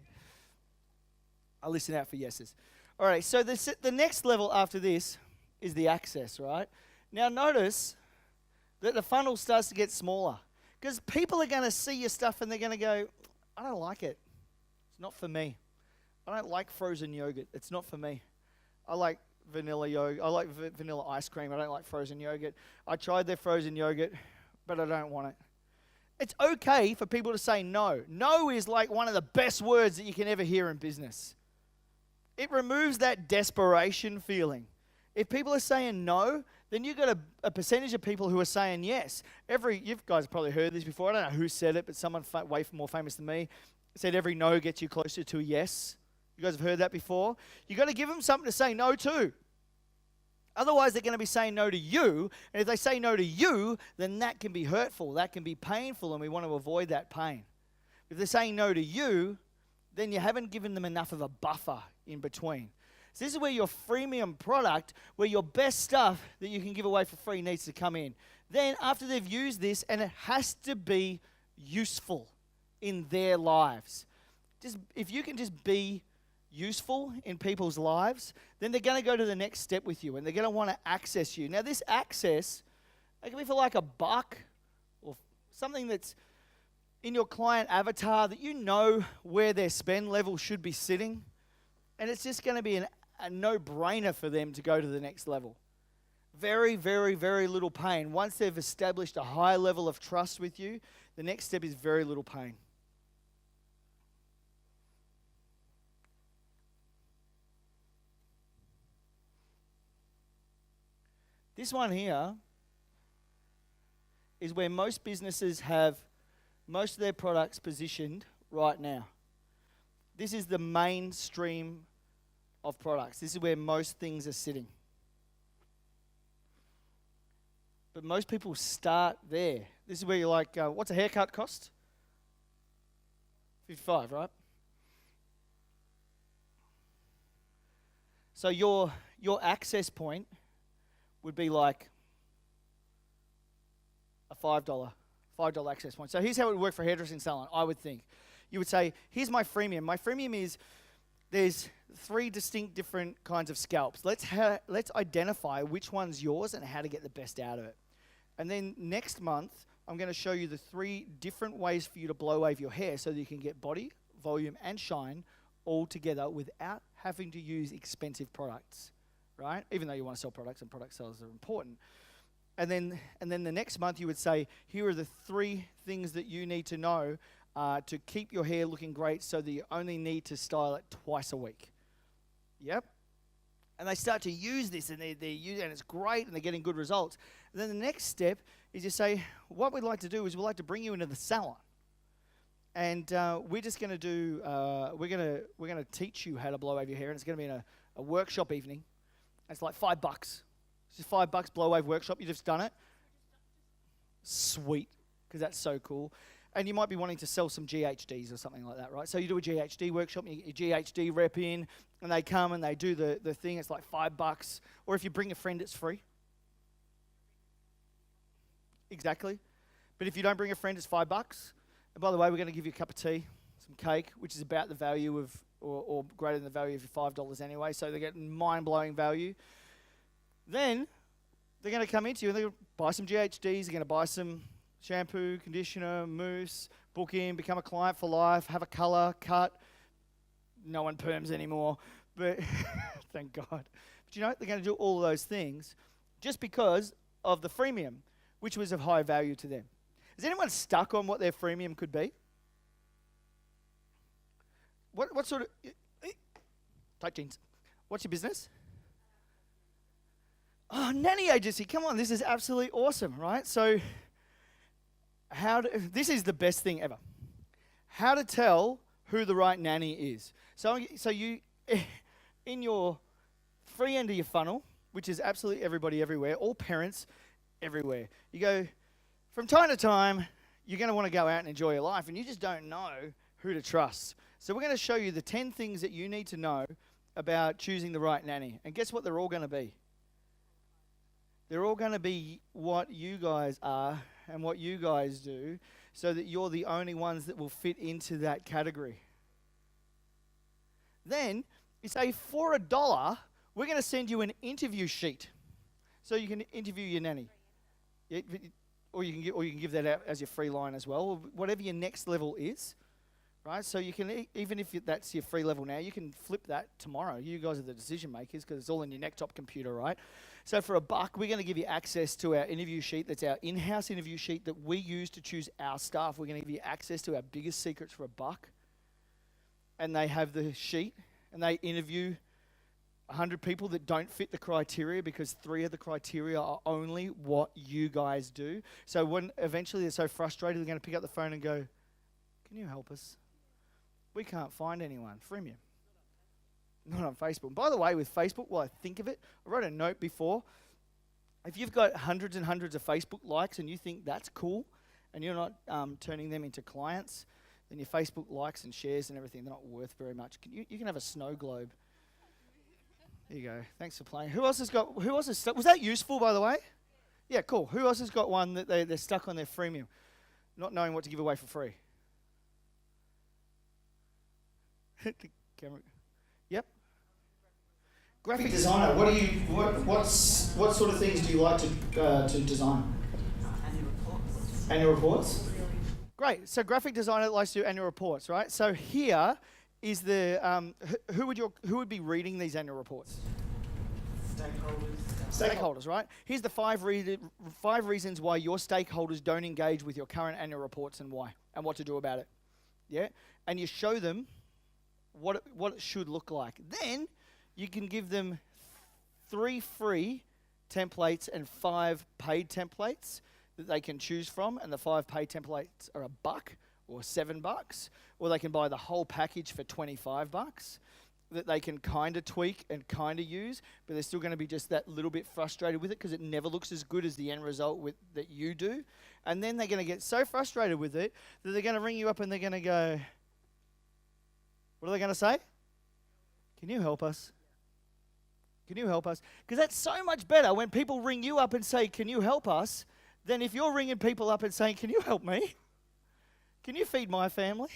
I'll listen out for yeses. All right, so the next level after this is the access, right? Now notice that the funnel starts to get smaller Because people are going to see your stuff and they're going to go, I don't like it. It's not for me. I don't like frozen yogurt. It's not for me. I like vanilla yogurt. I like vanilla ice cream. I don't like frozen yogurt. I tried their frozen yogurt, but I don't want it. It's okay for people to say no. No is like one of the best words that you can ever hear in business. It removes that desperation feeling. If people are saying no, then you've got a percentage of people who are saying yes. You guys have probably heard this before. I don't know who said it, but someone way more famous than me said every no gets you closer to a yes. You guys have heard that before? You've got to give them something to say no to. Otherwise, they're going to be saying no to you. And if they say no to you, then that can be hurtful. That can be painful, and we want to avoid that pain. If they're saying no to you, then you haven't given them enough of a buffer in between. So this is where your freemium product, where your best stuff that you can give away for free needs to come in. Then after they've used this, and it has to be useful in their lives. If you can just be useful in people's lives, then they're going to go to the next step with you and they're going to want to access you. Now this access, it can be for like $1 or something that's in your client avatar that you know where their spend level should be sitting, and it's just going to be a no-brainer for them to go to the next level. Very, very, very little pain. Once they've established a high level of trust with you, the next step is very little pain. This one here is where most businesses have most of their products positioned right now. This is the mainstream of products. This is where most things are sitting. But most people start there. This is where you're like, what's a haircut cost? $55, right? So your access point would be like a $5 access point. So here's how it would work for a hairdressing salon, I would think. You would say, here's my freemium. My freemium is, there's 3 distinct different kinds of scalps. Let's identify which one's yours and how to get the best out of it. And then next month, I'm going to show you the 3 different ways for you to blow wave your hair so that you can get body, volume, and shine all together without having to use expensive products. Right? Even though you want to sell products and product sales are important. And then the next month you would say, here are the 3 things that you need to know to keep your hair looking great so that you only need to style it twice a week. Yep. And they start to use this and they're using it and it's great and they're getting good results. And then the next step is you say, what we'd like to do is we'd like to bring you into the salon. And we're just going to do, we're going to teach you how to blow wave your hair, and it's going to be in a workshop evening. It's like $5. It's just $5 blow wave workshop. You've just done it. Sweet, because that's so cool. And you might be wanting to sell some GHDs or something like that, right? So you do a GHD workshop, you get your GHD rep in, and they come and they do the thing. It's like $5. Or if you bring a friend, it's free. Exactly. But if you don't bring a friend, it's $5. And by the way, we're going to give you a cup of tea, some cake, which is about the value of, or greater than the value of your $5 anyway, so they're getting mind-blowing value. Then they're going to come into you and they're going to buy some GHDs, they're going to buy some shampoo, conditioner, mousse, book in, become a client for life, have a colour, cut. No one perms anymore, but thank God. But you know, they're going to do all of those things just because of the freemium, which was of high value to them. Is anyone stuck on what their freemium could be? What sort of... Tight jeans. What's your business? Oh, nanny agency. Come on, this is absolutely awesome, right? So, this is the best thing ever. How to tell who the right nanny is. So you, in your free end of your funnel, which is absolutely everybody everywhere, all parents everywhere, you go, from time to time, you're going to want to go out and enjoy your life, and you just don't know who to trust. So we're going to show you the 10 things that you need to know about choosing the right nanny. And guess what they're all going to be? They're all going to be what you guys are and what you guys do, so that you're the only ones that will fit into that category. Then, you say, for $1, we're going to send you an interview sheet so you can interview your nanny. or you can give that out as your free line as well, or whatever your next level is, right? So you can even if that's your free level now, you can flip that tomorrow. You guys are the decision makers because it's all in your Necktop computer, right? So for $1, we're going to give you access to our interview sheet. That's our in-house interview sheet that we use to choose our staff. We're going to give you access to our biggest secrets for $1, and they have the sheet, and they interview 100 people that don't fit the criteria because 3 of the criteria are only what you guys do. So when eventually they're so frustrated, they're going to pick up the phone and go, "Can you help us? We can't find anyone." Freemium. Not on Facebook. By the way, with Facebook, while I think of it, I wrote a note before. If you've got hundreds and hundreds of Facebook likes and you think that's cool and you're not turning them into clients, then your Facebook likes and shares and everything, they're not worth very much. You can have a snow globe. There you go. Thanks for playing. Who else has was that useful, by the way? Yeah, cool. Who else has got one that they're stuck on their freemium, not knowing what to give away for free? The camera. Yep. Graphic designer. What sort of things do you like to design? Annual reports. Great. So graphic designer likes to do annual reports, right? So here is the who would be reading these annual reports? Stakeholders, right? Here's the 5 reasons why your stakeholders don't engage with your current annual reports and why, and what to do about it. Yeah, and you show them what it should look like. Then you can give them 3 free templates and 5 paid templates that they can choose from, and the 5 paid templates are $1 or $7, or they can buy the whole package for $25 that they can kind of tweak and kind of use, but they're still going to be just that little bit frustrated with it because it never looks as good as the end result that you do. And then they're going to get so frustrated with it that they're going to ring you up and they're going to go, what are they going to say? Can you help us? Can you help us? Because that's so much better when people ring you up and say, can you help us, than if you're ringing people up and saying, can you help me? Can you feed my family?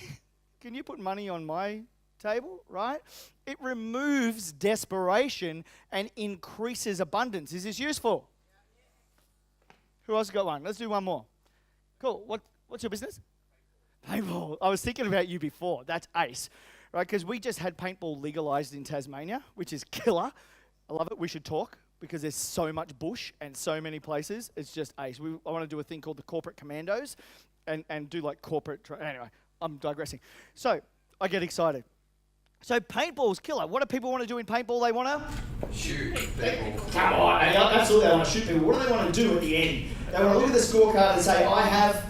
Can you put money on my table, right? It removes desperation and increases abundance. Is this useful? Who else got one? Let's do one more. Cool. What's your business? Paintball. I was thinking about you before. That's ace, right? Because we just had paintball legalized in Tasmania, which is killer. I love it. We should talk because there's so much bush and so many places. It's just ace. I want to do a thing called the corporate commandos and do like corporate... Anyway, I'm digressing. So I get excited. So paintball's killer. What do people want to do in paintball? They want to shoot people. Come on, absolutely. They want to shoot people. What do they want to do at the end? They want to look at the scorecard and say, I have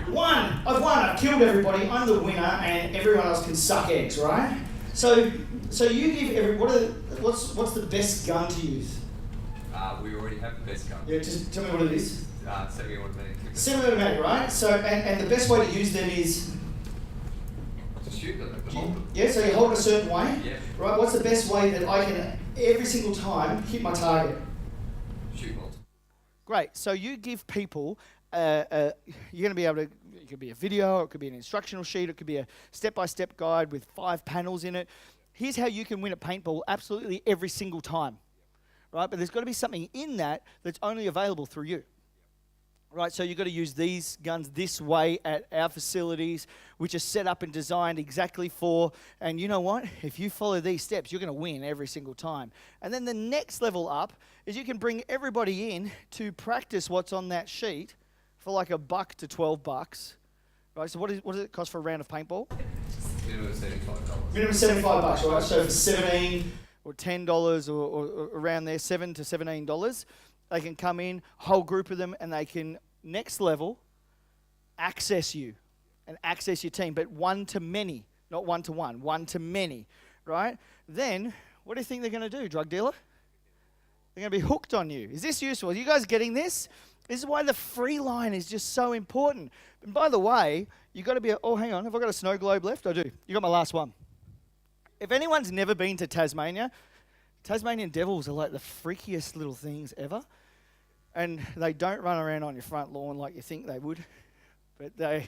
won. I've won. I've killed everybody. I'm the winner, and everyone else can suck eggs, right? So you give what's the best gun to use? We already have the best gun. Yeah, just tell me what it is. Semi-automatic. Semi-automatic, right? So and the best way to use them is. Shoot them, hold them. Yeah, so you hold it a certain way. Yeah. Right, what's the best way that I can, every single time, hit my target? Shoot multiple. Great, so you give people, you're going to be able to, it could be a video, it could be an instructional sheet, it could be a step-by-step guide with 5 panels in it. Here's how you can win at paintball absolutely every single time. Right, but there's got to be something in that that's only available through you. Right, so you've got to use these guns this way at our facilities, which are set up and designed exactly for, and you know what? If you follow these steps, you're going to win every single time. And then the next level up is you can bring everybody in to practice what's on that sheet for like $1 to $12. Right, so what does it cost for a round of paintball? Minimum $75. Minimum $75, right? So for $17 or $10 or around there, $7 to $17. They can come in, whole group of them, and they can, next level, access you and access your team, but one to many, not one to one, one to many, right? Then, what do you think they're going to do, drug dealer? They're going to be hooked on you. Is this useful? Are you guys getting this? This is why the free line is just so important. And by the way, you've got to be, oh, hang on, have I got a snow globe left? I do. You got my last one. If anyone's never been to Tasmania, Tasmanian devils are like the freakiest little things ever. And they don't run around on your front lawn like you think they would. But they're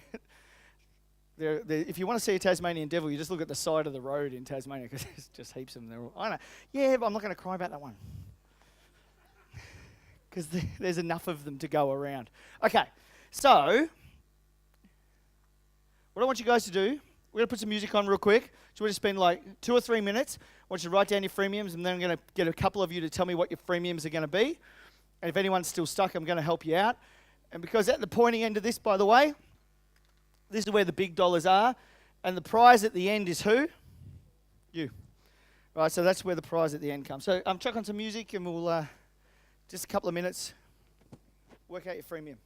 if you want to see a Tasmanian devil, you just look at the side of the road in Tasmania because there's just heaps of them. I know. Yeah, but I'm not going to cry about that one. because there's enough of them to go around. Okay, so what I want you guys to do, we're going to put some music on real quick. So we're going to spend like 2 or 3 minutes. I want you to write down your freemiums, and then I'm going to get a couple of you to tell me what your freemiums are going to be. And if anyone's still stuck, I'm going to help you out. And because at the pointy end of this, by the way, this is where the big dollars are. And the prize at the end is who? You. Right, so that's where the prize at the end comes. So chuck on some music, and we'll, just a couple of minutes, work out your freemium.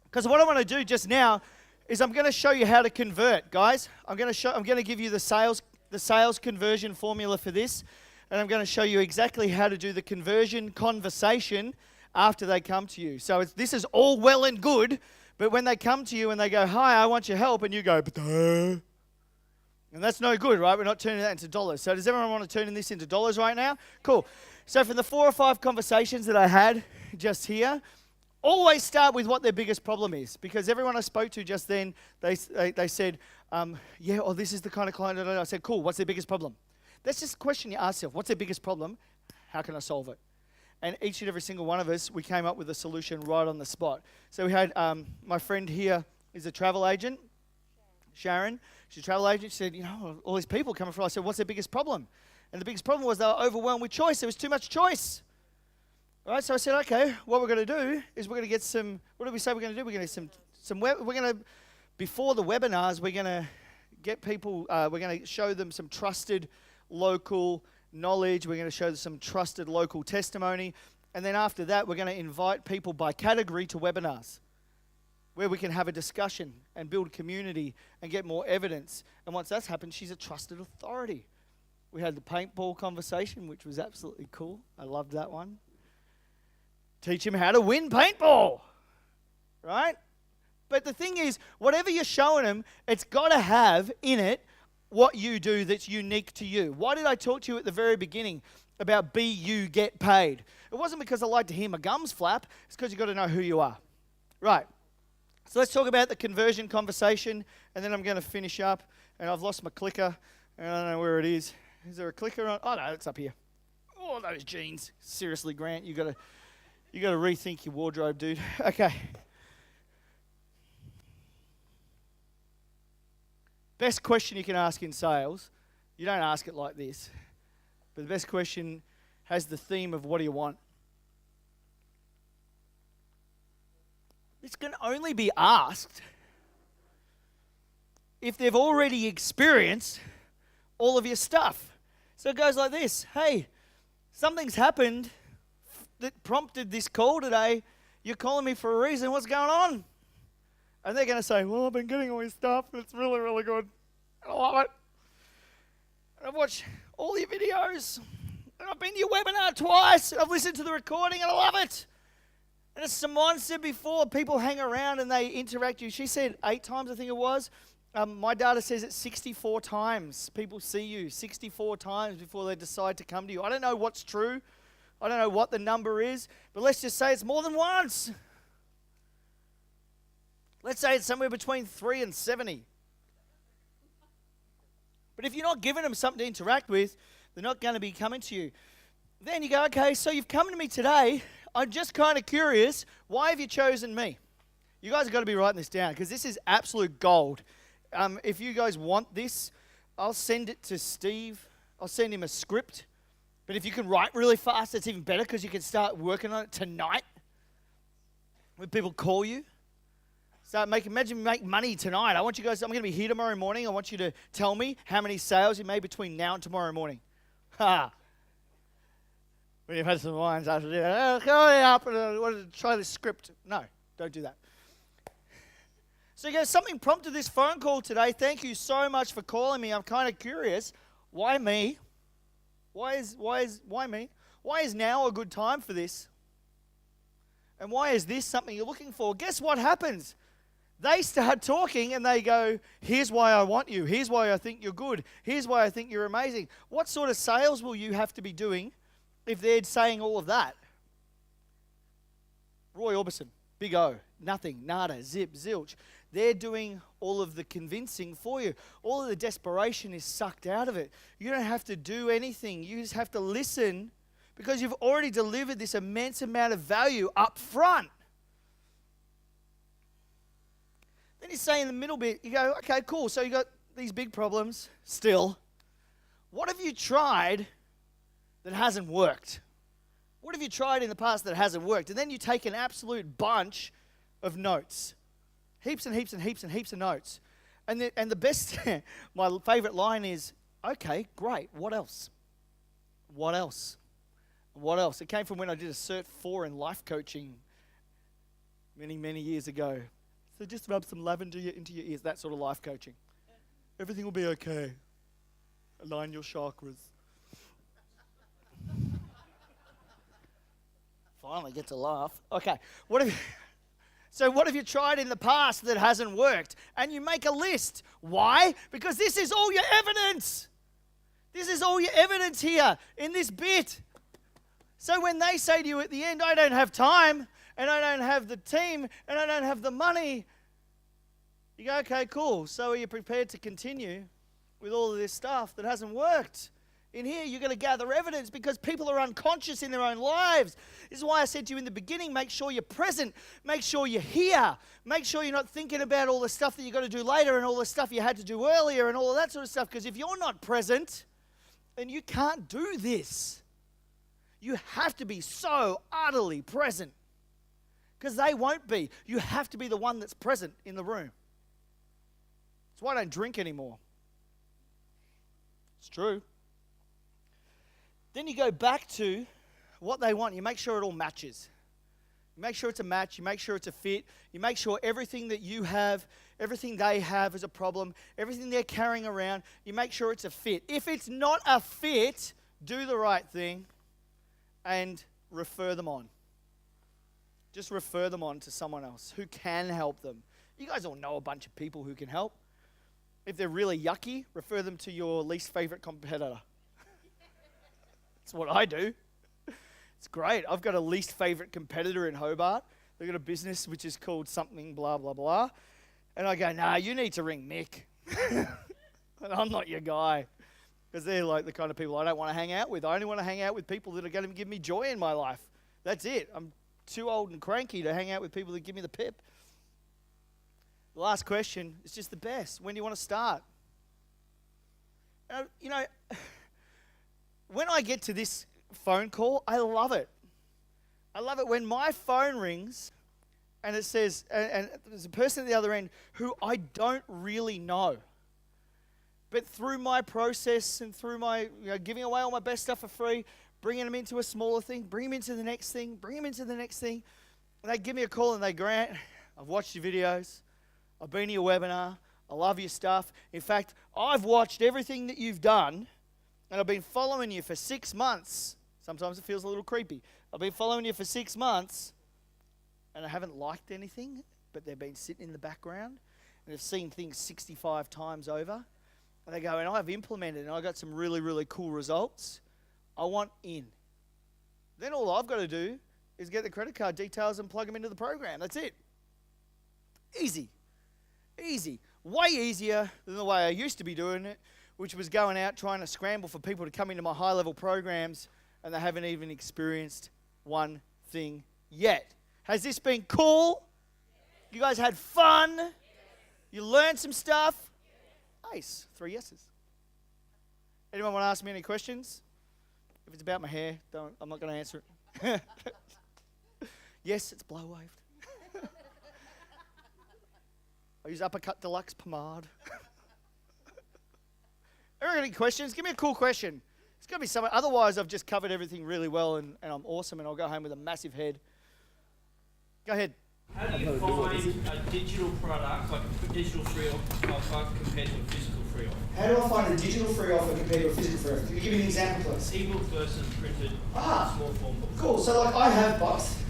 Because what I want to do just now is I'm going to show you how to convert, guys. I'm going to give you the sales conversion formula for this, and I'm going to show you exactly how to do the conversion conversation after they come to you. So this is all well and good, but when they come to you and they go, "Hi, I want your help," and you go, "But," and that's no good, right? We're not turning that into dollars. So does everyone want to turn this into dollars right now? Cool. So from the 4 or 5 conversations that I had just here, always start with what their biggest problem is, because everyone I spoke to just then, they said, yeah, oh, this is the kind of client that I said, cool, what's their biggest problem? That's just a question you ask yourself. What's their biggest problem? How can I solve it? And each and every single one of us, we came up with a solution right on the spot. So we had my friend here is a travel agent, Sharon. She's a travel agent. She said, all these people coming from. I said, what's their biggest problem? And the biggest problem was they were overwhelmed with choice. There was too much choice. All right, so I said, okay, what we're going to do is we're going to get some, what did we say we're going to do? We're going to get before the webinars, we're going to get people, we're going to show them some trusted local knowledge. We're going to show them some trusted local testimony. And then after that, we're going to invite people by category to webinars where we can have a discussion and build community and get more evidence. And once that's happened, she's a trusted authority. We had the paintball conversation, which was absolutely cool. I loved that one. Teach him how to win paintball, right? But the thing is, whatever you're showing them, it's got to have in it what you do that's unique to you. Why did I talk to you at the very beginning about be you, get paid? It wasn't because I like to hear my gums flap. It's because you've got to know who you are. Right. So let's talk about the conversion conversation, and then I'm going to finish up. And I've lost my clicker, and I don't know where it is. Is there a clicker on? Oh, no, it's up here. Oh, those jeans. Seriously, Grant, you got to rethink your wardrobe, dude. Okay. Best question you can ask in sales. You don't ask it like this. But the best question has the theme of what do you want? This can only be asked if they've already experienced all of your stuff. So it goes like this. Hey, something's happened that prompted this call today. You're calling me for a reason. What's going on? And they're going to say, well, I've been getting all your stuff, and it's really, really good. I love it. And I've watched all your videos, and I've been to your webinar twice, and I've listened to the recording, and I love it. And as Simone said before, people hang around and they interact with you. She said 8 times, I think it was. My data says it's 64 times people see you, 64 times before they decide to come to you. I don't know what's true. I don't know what the number is, but let's just say it's more than once. Let's say it's somewhere between 3 and 70. But if you're not giving them something to interact with, they're not going to be coming to you. Then you go, okay, so you've come to me today. I'm just kind of curious, why have you chosen me? You guys have got to be writing this down because this is absolute gold. If you guys want this, I'll send it to Steve. I'll send him a script. But if you can write really fast, that's even better because you can start working on it tonight when people call you. Imagine you make money tonight. I want you guys, I'm going to be here tomorrow morning. I want you to tell me how many sales you made between now and tomorrow morning. Ha! When you've had some wines after dinner, call me up and I wanted to try this script. No, don't do that. So you go, something prompted this phone call today. Thank you so much for calling me. I'm kind of curious. Why me? Why me? Why is now a good time for this? And why is this something you're looking for? Guess what happens? They start talking and they go, here's why I want you. Here's why I think you're good. Here's why I think you're amazing. What sort of sales will you have to be doing if they're saying all of that? Roy Orbison, big O, nothing, nada, zip, zilch. They're doing all of the convincing for you. All of the desperation is sucked out of it. You don't have to do anything. You just have to listen because you've already delivered this immense amount of value up front. Then you say in the middle bit, you go, okay, cool, so you got these big problems still. What have you tried that hasn't worked? What have you tried in the past that hasn't worked? And then you take an absolute bunch of notes. Heaps and heaps and heaps and heaps of notes. And the best, my favorite line is, okay, great, what else? What else? What else? It came from when I did a Cert 4 in life coaching many, many years ago. So just rub some lavender into your ears, that sort of life coaching. Everything will be okay. Align your chakras. Finally get to laugh. Okay, what have you tried in the past that hasn't worked? And you make a list. Why? Because this is all your evidence. This is all your evidence here in this bit. So when they say to you at the end, I don't have time, and I don't have the team, and I don't have the money, you go, okay, cool. So are you prepared to continue with all of this stuff that hasn't worked? In here, you're going to gather evidence because people are unconscious in their own lives. This is why I said to you in the beginning, make sure you're present. Make sure you're here. Make sure you're not thinking about all the stuff that you've got to do later and all the stuff you had to do earlier and all of that sort of stuff. Because if you're not present, then you can't do this. You have to be so utterly present because they won't be. You have to be the one that's present in the room. That's why I don't drink anymore. It's true. Then you go back to what they want. You make sure it all matches. You make sure it's a match. You make sure it's a fit. You make sure everything that you have, everything they have is a problem, everything they're carrying around, you make sure it's a fit. If it's not a fit, do the right thing and refer them on. Just refer them on to someone else who can help them. You guys all know a bunch of people who can help. If they're really yucky, refer them to your least favorite competitor. That's what I do. It's great. I've got a least favorite competitor in Hobart. They've got a business which is called something blah, blah, blah. And I go, nah, you need to ring Mick. I'm not your guy. Because they're like the kind of people I don't want to hang out with. I only want to hang out with people that are going to give me joy in my life. That's it. I'm too old and cranky to hang out with people that give me the pip. The last question is just the best. When do you want to start? You know, when I get to this phone call, I love it. I love it when my phone rings and it says, and there's a person at the other end who I don't really know. But through my process and through my giving away all my best stuff for free, bringing them into a smaller thing, bring them into the next thing, bring them into the next thing, and they give me a call and they, Grant, I've watched your videos, I've been to your webinar, I love your stuff. In fact, I've watched everything that you've done, and I've been following you for 6 months. Sometimes it feels a little creepy. I've been following you for 6 months, and I haven't liked anything, but they've been sitting in the background, and have seen things 65 times over. And they go, and I've implemented, and I got some really, really cool results. I want in. Then all I've got to do is get the credit card details and plug them into the program. That's it. Easy. Easy. Way easier than the way I used to be doing it, which was going out trying to scramble for people to come into my high-level programs, and they haven't even experienced one thing yet. Has this been cool? You guys had fun? You learned some stuff? Nice. 3 yeses. Anyone want to ask me any questions? If it's about my hair, I'm not going to answer it. Yes, it's blow waved. I use Uppercut Deluxe pomade. Anyone got any questions? Give me a cool question. It's got to be something. Otherwise, I've just covered everything really well and I'm awesome and I'll go home with a massive head. Go ahead. How do you find a digital product, like a digital free offer, compared to a physical free offer? How do I find a digital free offer compared to a physical free offer? Can you give me an example, please? Ebook versus printed small form book. Cool. So like I have books.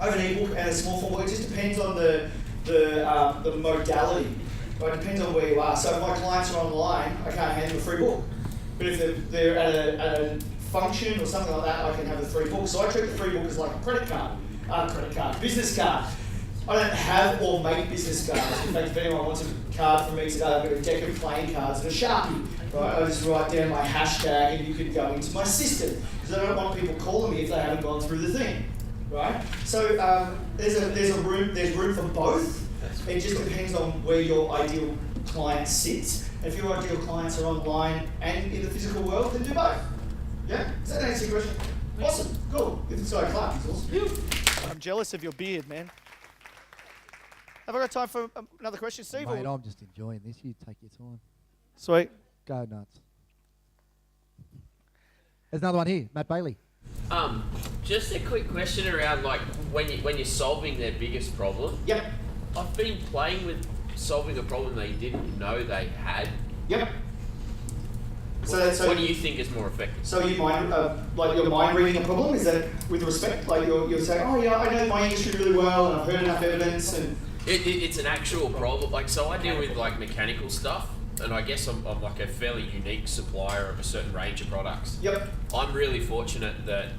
I have an ebook and a small form book. It just depends on the modality. Right? It depends on where you are. So if my clients are online, I can't hand them a free book. But if they're at a function or something like that, I can have a free book. So I treat the free book as like a business card. I don't have or make business cards. In fact, if anyone wants a card from me today, I've got a deck of playing cards and a Sharpie. right? I just write down my hashtag and you can go into my system because I don't want people calling me if they haven't gone through the thing, right? So there's room for both. It just depends on where your ideal client sits. If your ideal clients are online and in the physical world, then do both. Yeah? Does that answer your question? Awesome. Cool. Give this guy a clap. He's awesome. I'm jealous of your beard, man. Have I got time for another question, Steve? Mate, I'm just enjoying this. You take your time. Sweet. Go nuts. There's another one here. Matt Bailey. Just a quick question around like when you're solving their biggest problem. Yep. I've been playing with solving a problem they didn't know they had. Yep. What do you think is more effective? So you mind, like you're mind reading a problem? Is that with respect? Like you're saying, oh yeah, I know my industry really well and I've heard enough evidence and... It's an actual problem. Like, so I deal with like mechanical stuff, and I guess I'm like a fairly unique supplier of a certain range of products. Yep. I'm really fortunate that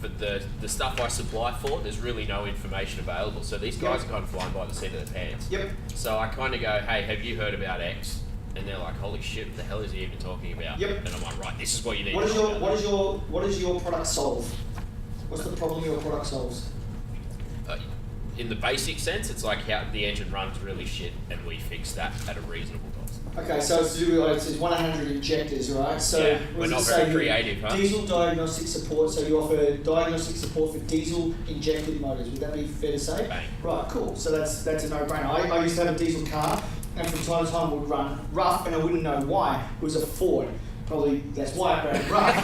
for the stuff I supply for, there's really no information available. So these guys are kind of flying by the seat of their pants. Yep. So I kind of go, hey, have you heard about X? And they're like, holy shit, what the hell is he even talking about? Yep. And I'm like, right, this is what you need. What does your product solve? What's the problem your product solves? In the basic sense, it's like how the engine runs really shit, and we fix that at a reasonable cost. Okay, so it's to do with it's 100 injectors, right? So yeah, we're not very creative, huh? Diesel diagnostic support. So you offer diagnostic support for diesel injected motors. Would that be fair to say? Bang. Right, cool. So that's a no-brainer. I used to have a diesel car, and from time to time would run rough, and I wouldn't know why. It was a Ford. Probably that's why I ran rough.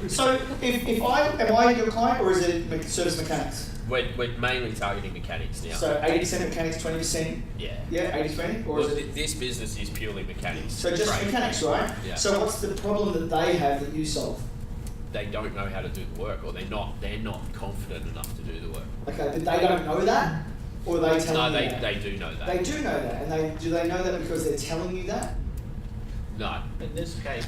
So if am I your client or is it service mechanics? We're mainly targeting mechanics now. So 80% mechanics, 20%. Yeah. Yeah, 80-20, or is it? This business is purely mechanics. So just mechanics, right? Yeah. So what's the problem that they have that you solve? They don't know how to do the work, or they're not confident enough to do the work. Okay, but they don't know that, or are they telling you that? No, they do know that. They do know that, and do they know that because they're telling you that? No. In this case,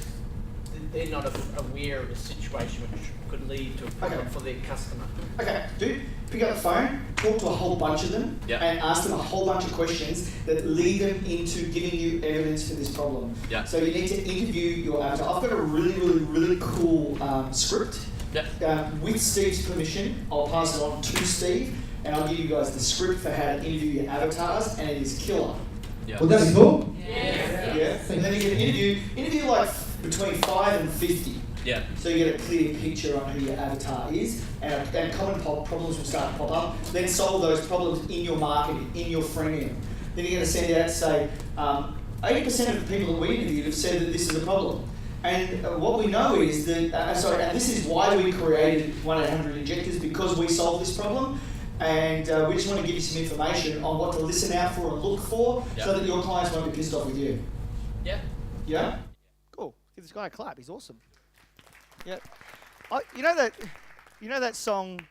they're not aware of a situation which could lead to a problem for their customer. Okay, dude, pick up the phone, talk to a whole bunch of them, Yeah. and ask them a whole bunch of questions that lead them into giving you evidence for this problem. Yeah. So you need to interview your avatar. I've got a really cool script. Yeah. With Steve's permission, I'll pass it on to Steve, and I'll give you guys the script for how to interview your avatars, and it is killer. Yeah. Would that be cool? Yeah. And then you can interview like between 5 and 50. Yeah. So you get a clear picture on who your avatar is, and common problems will start to pop up. Then solve those problems in your marketing, in your freemium. Then you're going to send out, say, 80% of the people that we interviewed have said that this is a problem. And what we know is that, and this is why we created 1-800 injectors, because we solve this problem. And we just want to give you some information on what to listen out for and look for, so that your clients won't be pissed off with you. Yeah. Yeah? Cool. Give this guy a clap. He's awesome. Yeah. You know that song,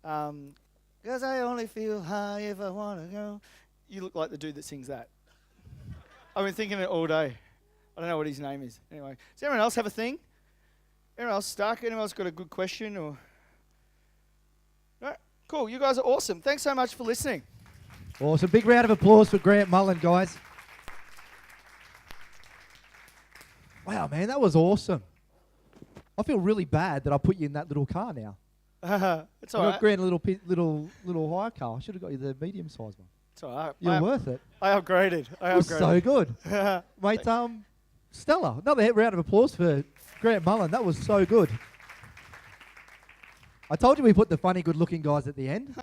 'Cause I only feel high if I want to go. You look like the dude that sings that. I've been thinking it all day. I don't know what his name is. Anyway, does anyone else have a thing? Anyone else stuck? Anyone else got a good question? Or no? Cool. You guys are awesome. Thanks so much for listening. Awesome. Big round of applause for Grant Mullen, guys. Wow, man, that was awesome. I feel really bad that I put you in that little car now. It's I all got right. Grant a little higher car. I should have got you the medium-sized one. It's all right. You're worth it. I upgraded. It was so good. Mate, Stella, another round of applause for Grant Mullen. That was so good. I told you we put the funny, good-looking guys at the end.